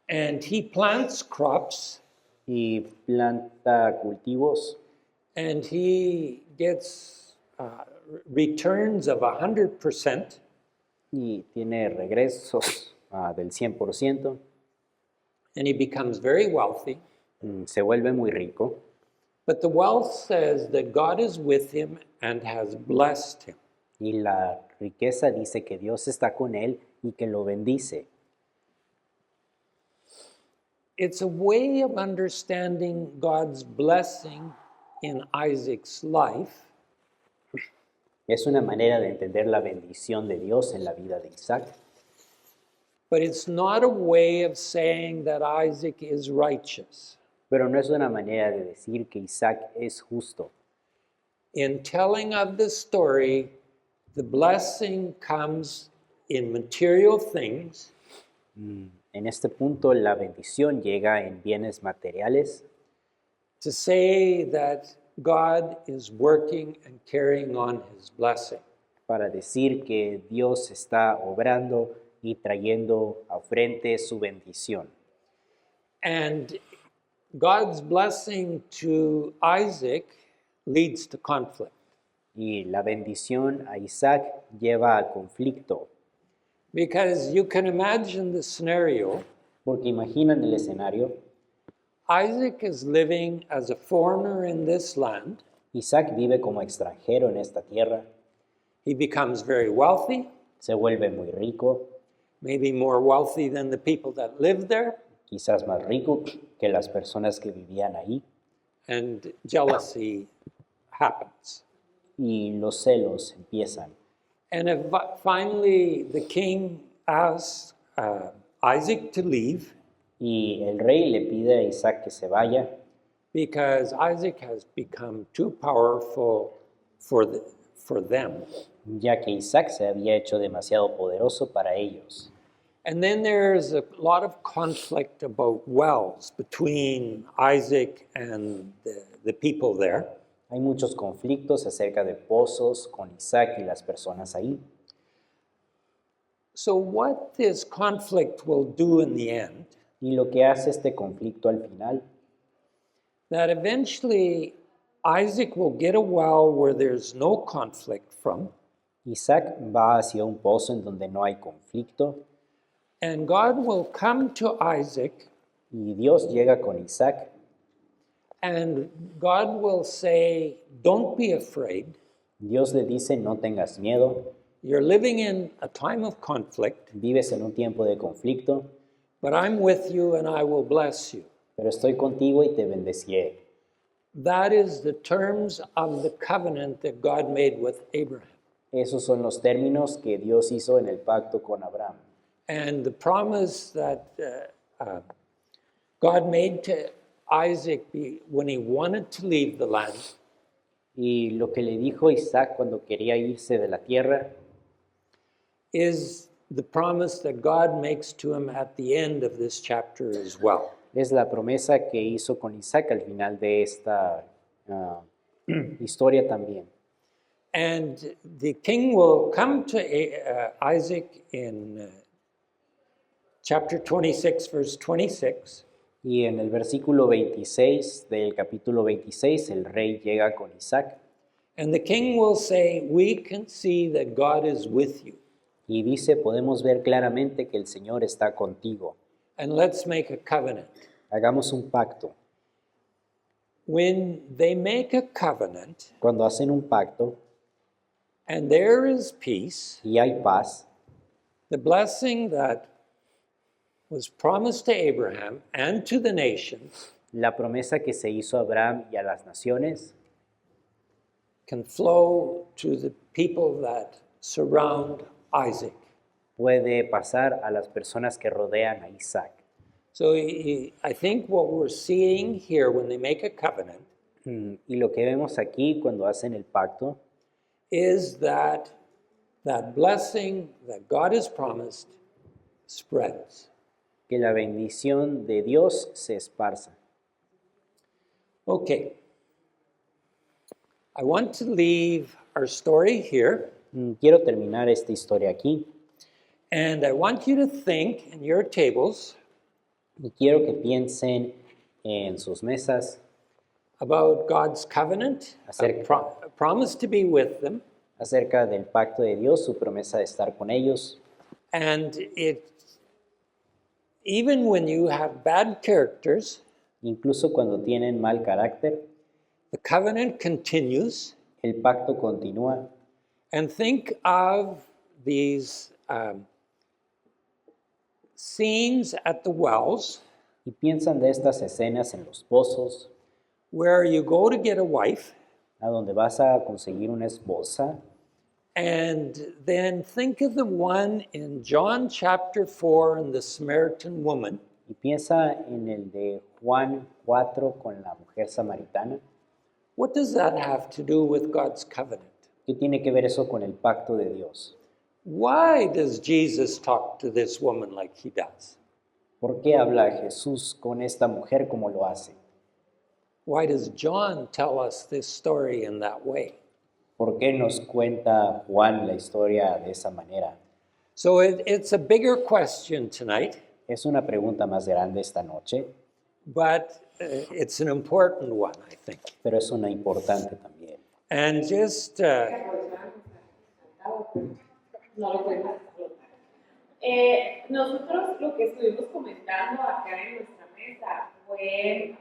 And he plants crops
y planta cultivos
and he gets returns of 100%.
y tiene regresos del 100%.
And he becomes very wealthy.
Se vuelve muy rico,
But the wealth says that God is with him and has blessed him.
Y la riqueza dice que Dios está con él y que lo bendice.
It's a way of understanding God's blessing in Isaac's life,
Es una manera de entender la bendición de Dios en la vida de Isaac,
but it's not a way of saying that Isaac is righteous.
pero no es una manera de decir que Isaac es justo.
In telling of the story, the blessing comes in material things,
En este punto, la bendición llega en bienes materiales
to say that God is working and carrying on his blessing.
para decir que Dios está obrando y trayendo a frente su bendición.
And God's blessing to Isaac leads to conflict,
Y la bendición a Isaac lleva a conflicto,
because you can imagine the scenario.
porque imaginan el escenario.
Isaac is living as a foreigner in this land.
Isaac vive como extranjero en esta tierra,
He becomes very wealthy,
se vuelve muy rico,
maybe more wealthy than the people that live there,
quizás más rico que las personas que vivían ahí,
and jealousy happens.
y los celos empiezan.
And if finally the king asks Isaac to leave,
Y el rey le pide a Isaac que se vaya,
because Isaac has become too powerful for them.
ya que Isaac se había hecho demasiado poderoso para ellos.
And then there's a lot of conflict about wells between Isaac and the people there.
Hay muchos conflictos acerca de pozos con Isaac y las personas ahí.
So what this conflict will do in the end,
Y lo que hace este conflicto al final,
that eventually Isaac will get a well where there's no conflict from,
Isaac va hacia un pozo en donde no hay conflicto,
and God will come to Isaac,
y Dios llega con Isaac
and God will say, "Don't be afraid.
Dios le dice, no tengas miedo,
You're living in a time of conflict,
vives en un tiempo de conflicto,
but I'm with you and I will bless you."
pero estoy contigo y te bendeciré.
That is the terms of the covenant that God made with Abraham.
Esos son los términos que Dios hizo en el pacto con Abraham.
And the promise that God made to Isaac when he wanted to leave the land
Y lo que le dijo Isaac cuando quería irse de la tierra
is the promise that God makes to him at the end of this chapter as well.
es la promesa que hizo con Isaac al final de esta historia también.
And the king will come to Isaac in chapter 26, verse 26.
Y en el versículo 26 del capítulo 26, el rey llega con Isaac
And the king will say, "We can see that God is with you.
y dice, podemos ver claramente que el Señor está contigo.
And let's make a covenant."
Hagamos un pacto.
When they make a covenant
Cuando hacen un pacto
and there is peace,
y hay paz,
the blessing that was promised to Abraham and to the nations
la promesa que se hizo a Abraham y a las naciones
can flow to the people that surround Isaac.
puede pasar a las personas que rodean a Isaac.
So I think what we're seeing here when they make a covenant
Y lo que vemos aquí cuando hacen el pacto
is that that blessing that God has promised spreads.
que la bendición de Dios se esparza.
Okay. I want to leave our story here,
Quiero terminar esta historia aquí
and I want you to think in your tables
y quiero que piensen en sus mesas
about God's covenant, a promise to be with them,
acerca del pacto de Dios, su promesa de estar con ellos.
and even when you have bad characters,
Incluso cuando tienen mal carácter,
the covenant continues,
el pacto continúa
And think of these scenes at the wells
Y piensan de estas escenas en los pozos,
where you go to get a wife,
a donde vas a conseguir una esposa,
and then think of the one in John chapter 4 and the Samaritan woman.
y piensa en el de Juan 4 con la mujer samaritana.
What does that have to do with God's covenant?
¿Qué tiene que ver eso con el pacto de Dios?
Why does Jesus talk to this woman like he does?
¿Por qué habla Jesús con esta mujer como lo hace?
Why does John tell us this story in that way?
¿Por qué nos cuenta Juan la historia de esa manera?
So it's a bigger question tonight,
Es una pregunta más grande esta noche,
but it's an important one, I think.
pero es una importante también.
And just
No lo podemos explotar. Nosotros lo que estuvimos comentando acá en nuestra mesa fue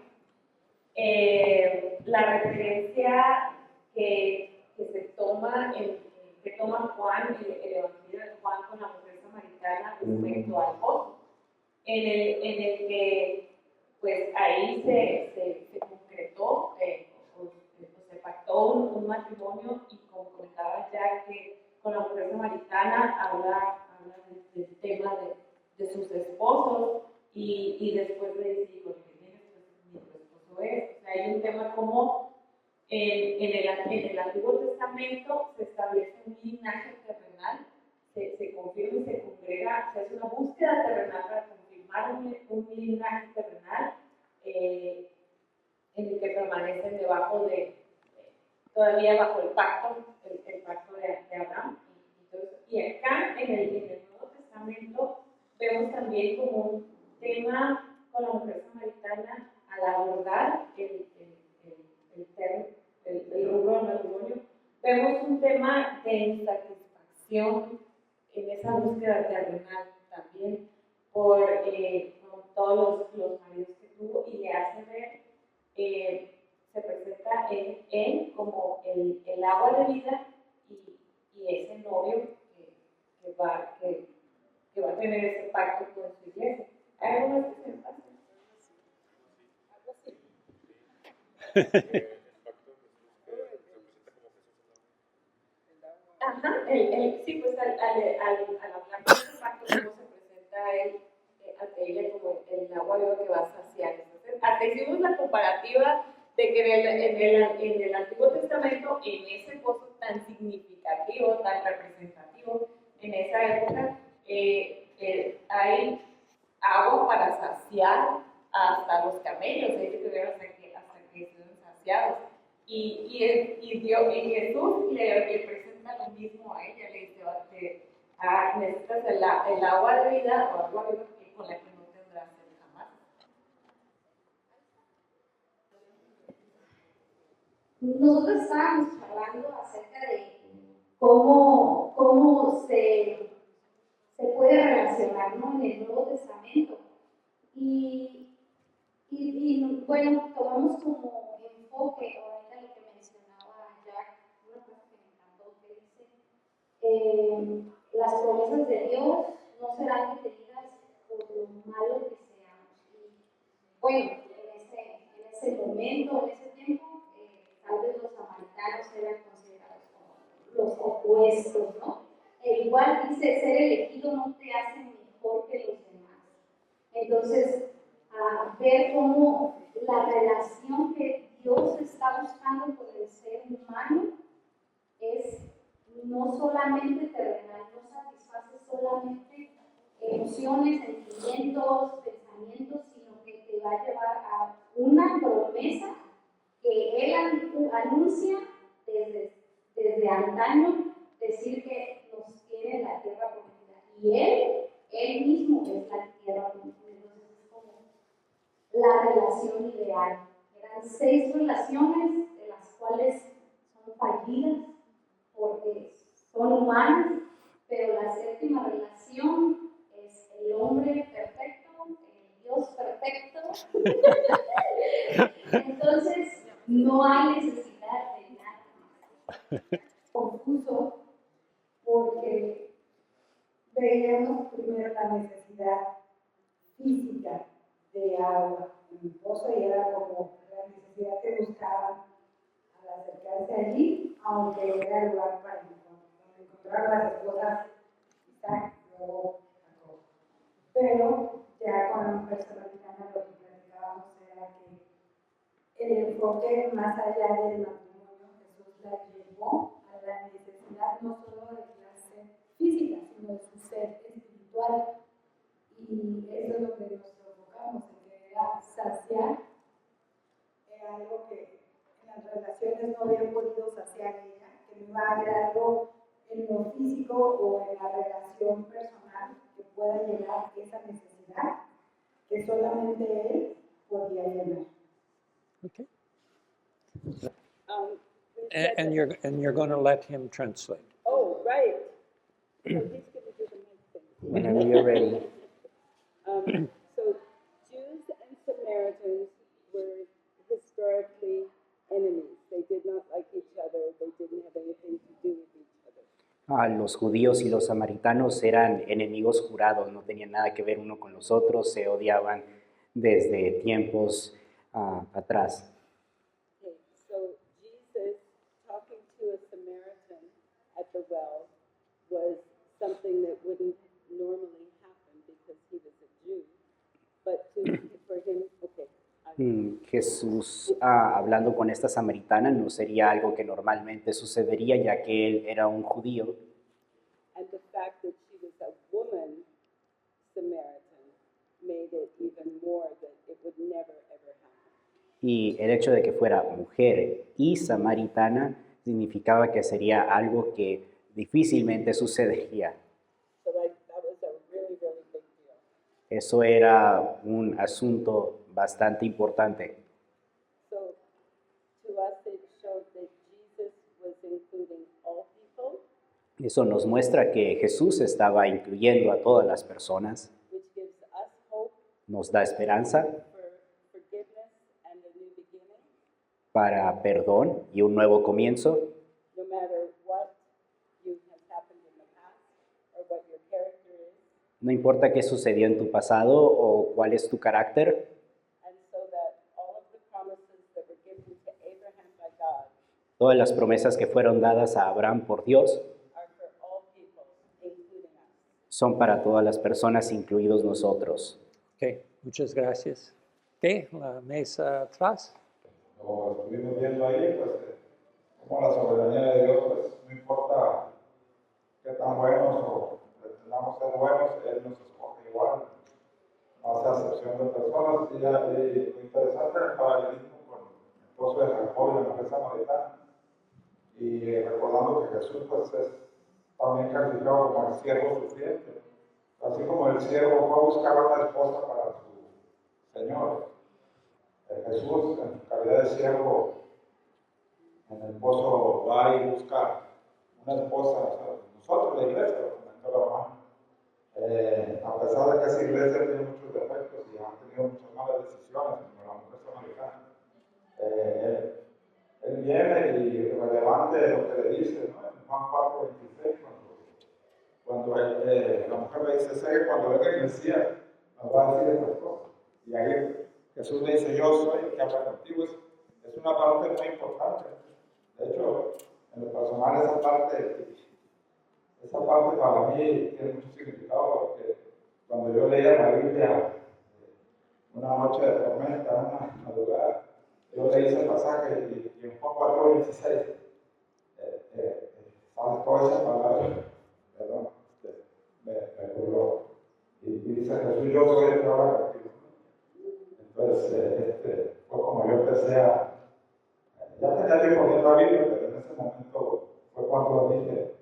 la referencia que toma Juan, el Evangelio de Juan con la mujer samaritana respecto al pozo, en el que pues ahí se concretó, se pactó un matrimonio, y como comentaba ya que con la mujer samaritana habla del tema de sus esposos, y después le dice, con el que tienes, pues mi esposo es. O sea, hay un tema como en el Antiguo Testamento se establece un linaje terrenal, se confirma y se congrega, se hace una búsqueda terrenal para confirmar un linaje terrenal en el que permanecen todavía bajo el pacto de Abraham. Y acá en el Nuevo Testamento vemos también como un tema con la mujer samaritana al abordar el rubro del matrimonio. Vemos un tema de insatisfacción en esa búsqueda terrenal también por todos los maridos que tuvo, y le hace ver, se presenta en como el agua de vida y ese novio que va a tener ese pacto con su iglesia. ¿Hay algo más que se me pase? Algo así. Ajá, sí, pues al hablar de ese pacto, cómo se presenta él ante ella como el agua viva que va a saciar. Entonces, hasta hicimos la comparativa de que en el Antiguo Testamento, en ese pozo tan significativo, tan representativo, en esa época, hay agua para saciar hasta los camellos, hay que tener hasta que estén saciados. Y Jesús le presenta lo mismo a ella, le dice, necesitas el agua de vida o agua viva con la que no tendrás sed jamás.
Nosotros estábamos hablando acerca de cómo se puede relacionar, ¿no?, en el Nuevo Testamento. Y bueno, tomamos como enfoque ahorita lo que mencionaba Jack, una cosa que me encantó, que dice, las promesas de Dios no serán detenidas por lo malo que seamos. Y bueno, en ese momento, en ese tiempo, tal vez los samaritanos eran considerados como los opuestos, ¿no? Igual dice, ser elegido no te hace mejor que los demás. Entonces, ver cómo la relación que Dios está buscando con el ser humano es no solamente terrenal, no satisface solamente emociones, sentimientos, pensamientos, sino que te va a llevar a una promesa que Él anuncia desde antaño, decir que nos tiene en la tierra prometida. Y Él mismo es la tierra prometida. Entonces es como la relación ideal. Eran 6 relaciones, de las cuales son fallidas, porque son humanas, pero la 7ª relación es el hombre perfecto, el Dios perfecto. Entonces, no hay necesidad de nada más. Confuso,
veíamos primero la necesidad física de agua en el pozo y era como la necesidad que buscaban al acercarse allí, aunque era el lugar para encontrar las esposas Isaac, luego Jacob. Pero ya con la mujer samaritana lo que platicábamos era que el enfoque más allá del matrimonio, Jesús la llevó a la necesidad no solo de clase física, sino de su ser espiritual. Y eso es lo que nos enfocamos, en que era saciar algo que en las relaciones no había podido saciar ella, que no iba a haber algo en lo físico o en la relación personal que pueda llenar esa necesidad que solamente él podía llenar.
Okay.
We said
And
that-
you're going to let him translate.
Oh, right. So he's going to do the next thing.
Whenever you're ready.
So Jews and Samaritans were historically enemies. They did not like each other. They didn't have anything to do with each other.
Los judíos y los samaritanos eran enemigos jurados, no tenían nada que ver uno con los otros, se odiaban desde tiempos atrás.
Okay, so Jesus talking to a Samaritan at the well was something that wouldn't normally happen because he was a Jew. But for him, okay.
Jesús hablando con esta samaritana no sería algo que normalmente sucedería ya que él era un judío.
And the fact that she was a woman Samaritan made it even more that it would never ever happen.
Y el hecho de que fuera mujer y samaritana significaba que sería algo que difícilmente sucedería.
So that was a really, really big deal.
Eso era un asunto bastante importante.
So to us it showed that Jesus was including all people,
Eso nos muestra que Jesús estaba incluyendo a todas las personas,
which gives us hope
nos da esperanza
for forgiveness and a new beginning,
para perdón y un nuevo comienzo,
no matter what you has happened in the past or what your character is.
no importa qué sucedió en tu pasado o cuál es tu carácter.
And so that all of the promises that were given to Abraham by God
Todas las promesas que fueron dadas a Abraham por Dios
are for all people, including us.
son para todas las personas, incluidos nosotros.
Okay, muchas gracias. Okay, la mesa atrás.
Como estuvimos viendo ahí, pues, como la soberanía de Dios, pues, no importa qué tan buenos o pretendamos ser buenos, Él nos escoge igual, no hace acepción de personas. Y lo interesante es el paralelismo con el esposo de Jacob y la mujer samaritana. Y recordando que Jesús, pues, es también calificado como el siervo sufriente. Así como el siervo fue a buscar una esposa para su Señor. Jesús, en su calidad de siervo, en el pozo va y busca una esposa, o sea, nosotros, la iglesia, lo comentó la hermana, a pesar de que esa iglesia tiene muchos defectos y han tenido muchas malas decisiones, como la mujer samaritana, él viene y relevante lo que le dice, ¿no? En Juan 4:26, cuando la mujer le dice, sé que cuando venga el Mesías nos va a decir estas cosas. Y ahí Jesús le dice, yo soy el que habla contigo. Es una parte muy importante. De hecho, en lo personal, esa parte para mí tiene mucho significado porque cuando yo leía la Biblia, una noche de tormenta, una madrugada, yo leí ese pasaje y en Juan 4:26 sale toda esa palabra, perdón, me ocurrió. Y dice Jesús, yo soy el que habla contigo. Entonces, fue como yo empecé a... Ya tenía tiempo viendo la Biblia, pero en ese momento fue cuando dije,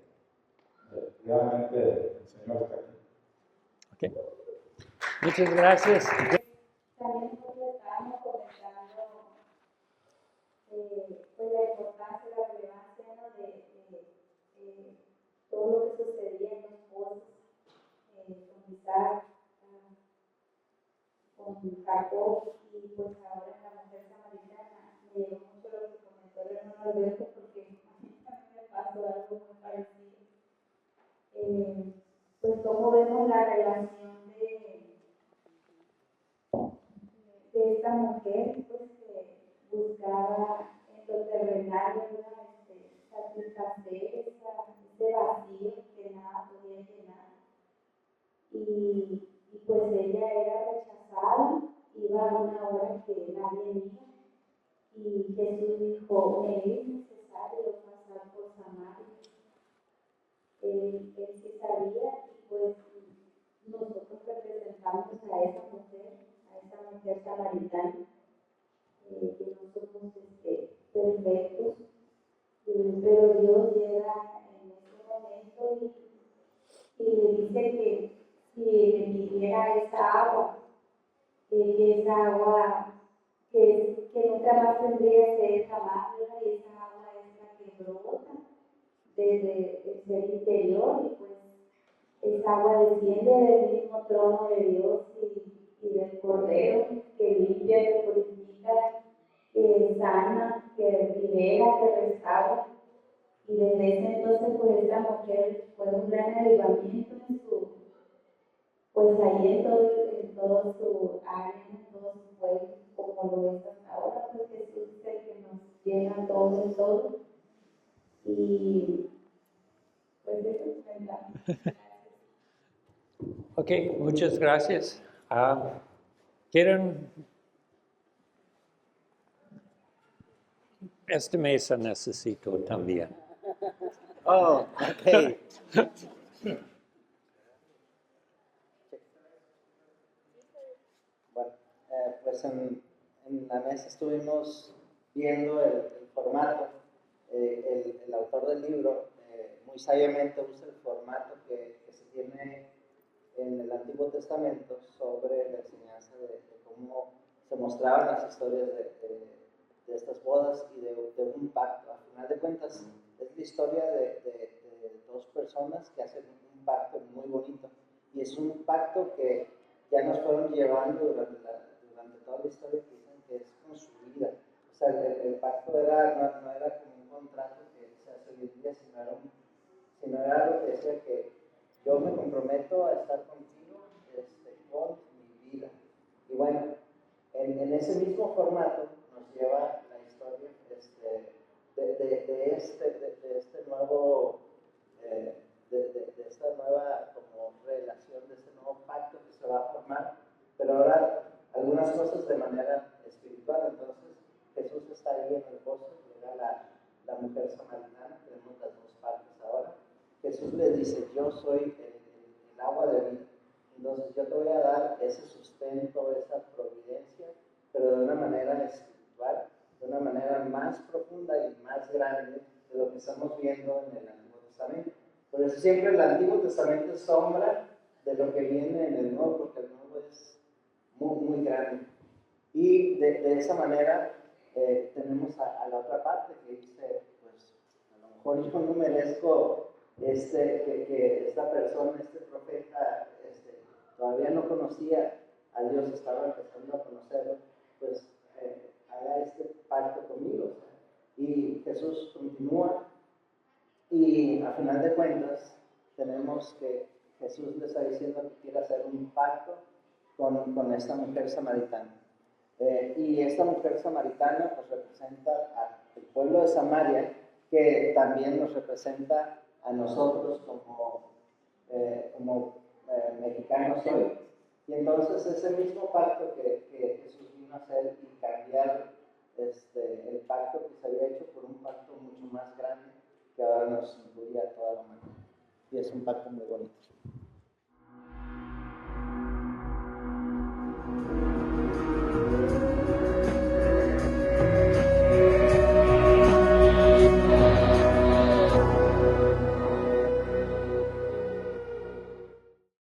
realmente el Señor está aquí.
Okay. Muchas gracias.
También porque estábamos comentando pues la importancia, la relevancia, ¿no? de todo lo que sucedía en los pozos, con Isaac, con Jacob y pues ahora en la mujer samaritana. Me llegó mucho lo que comentó el hermano Alberto porque a mí también me pasó algo muy parecido. Pues cómo es necesario pasar por Samaria. Él sí sabía y pues nosotros representamos a esa mujer samaritana, que no somos perfectos, pero Dios llega en ese momento y le dice que si le pidiera esa agua, que esa agua que nunca más tendría sed jamás, ¿verdad? Y esa agua es la que brota desde el ser interior y pues esa agua desciende del mismo trono de Dios y del Cordero que limpia, que purifica, que sana, que libera, que restaura. Y desde ese entonces pues esta mujer fue un gran avivamiento pues ahí en todo su área, en todo su pueblo, como lo es hasta ahora, pues Jesús es el que nos llena todo en todo. Y pues eso es verdad.
Ok, muchas gracias. ¿Quieren? Esta mesa necesito también.
Oh, ok. Bueno, pues en la mesa estuvimos viendo el formato. El autor del libro muy sabiamente usa el formato que se tiene en el Antiguo Testamento sobre la enseñanza de cómo se mostraban las historias de estas bodas y de un pacto. A final de cuentas, es la historia de dos personas que hacen un pacto muy bonito. Y es un pacto que ya nos fueron llevando durante toda la historia, que dicen que es con su vida. O sea, el pacto no era como un contrato que se hace hoy en día, sino era algo que decía que yo me comprometo a estar contigo con mi vida. Y bueno, en ese mismo formato nos lleva la historia de este nuevo, de esta nueva como relación, de este nuevo pacto que se va a formar, pero ahora algunas cosas de manera espiritual. Entonces Jesús está ahí en el pozo, llega la mujer samaritana, tenemos las dos partes ahora. Jesús le dice, yo soy el agua de vida, entonces yo te voy a dar ese sustento, esa providencia, pero de una manera espiritual, de una manera más profunda y más grande de lo que estamos viendo en el Antiguo Testamento. Por eso siempre el Antiguo Testamento es sombra de lo que viene en el Nuevo, porque el Nuevo es muy, muy grande. Y de esa manera tenemos a la otra parte que dice, pues a lo mejor yo no merezco que esta persona, este profeta, todavía no conocía a Dios, estaba empezando a conocerlo, pues haga este pacto conmigo. Y Jesús continúa y a final de cuentas tenemos que Jesús le está diciendo que quiere hacer un pacto con esta mujer samaritana. Y esta mujer samaritana pues representa al pueblo de Samaria, que también nos representa a nosotros como mexicanos hoy. Y entonces ese mismo pacto que Jesús vino a hacer y cambiar el pacto que se había hecho por un pacto mucho más grande que ahora nos incluye a toda la humanidad. Y es un pacto muy bonito.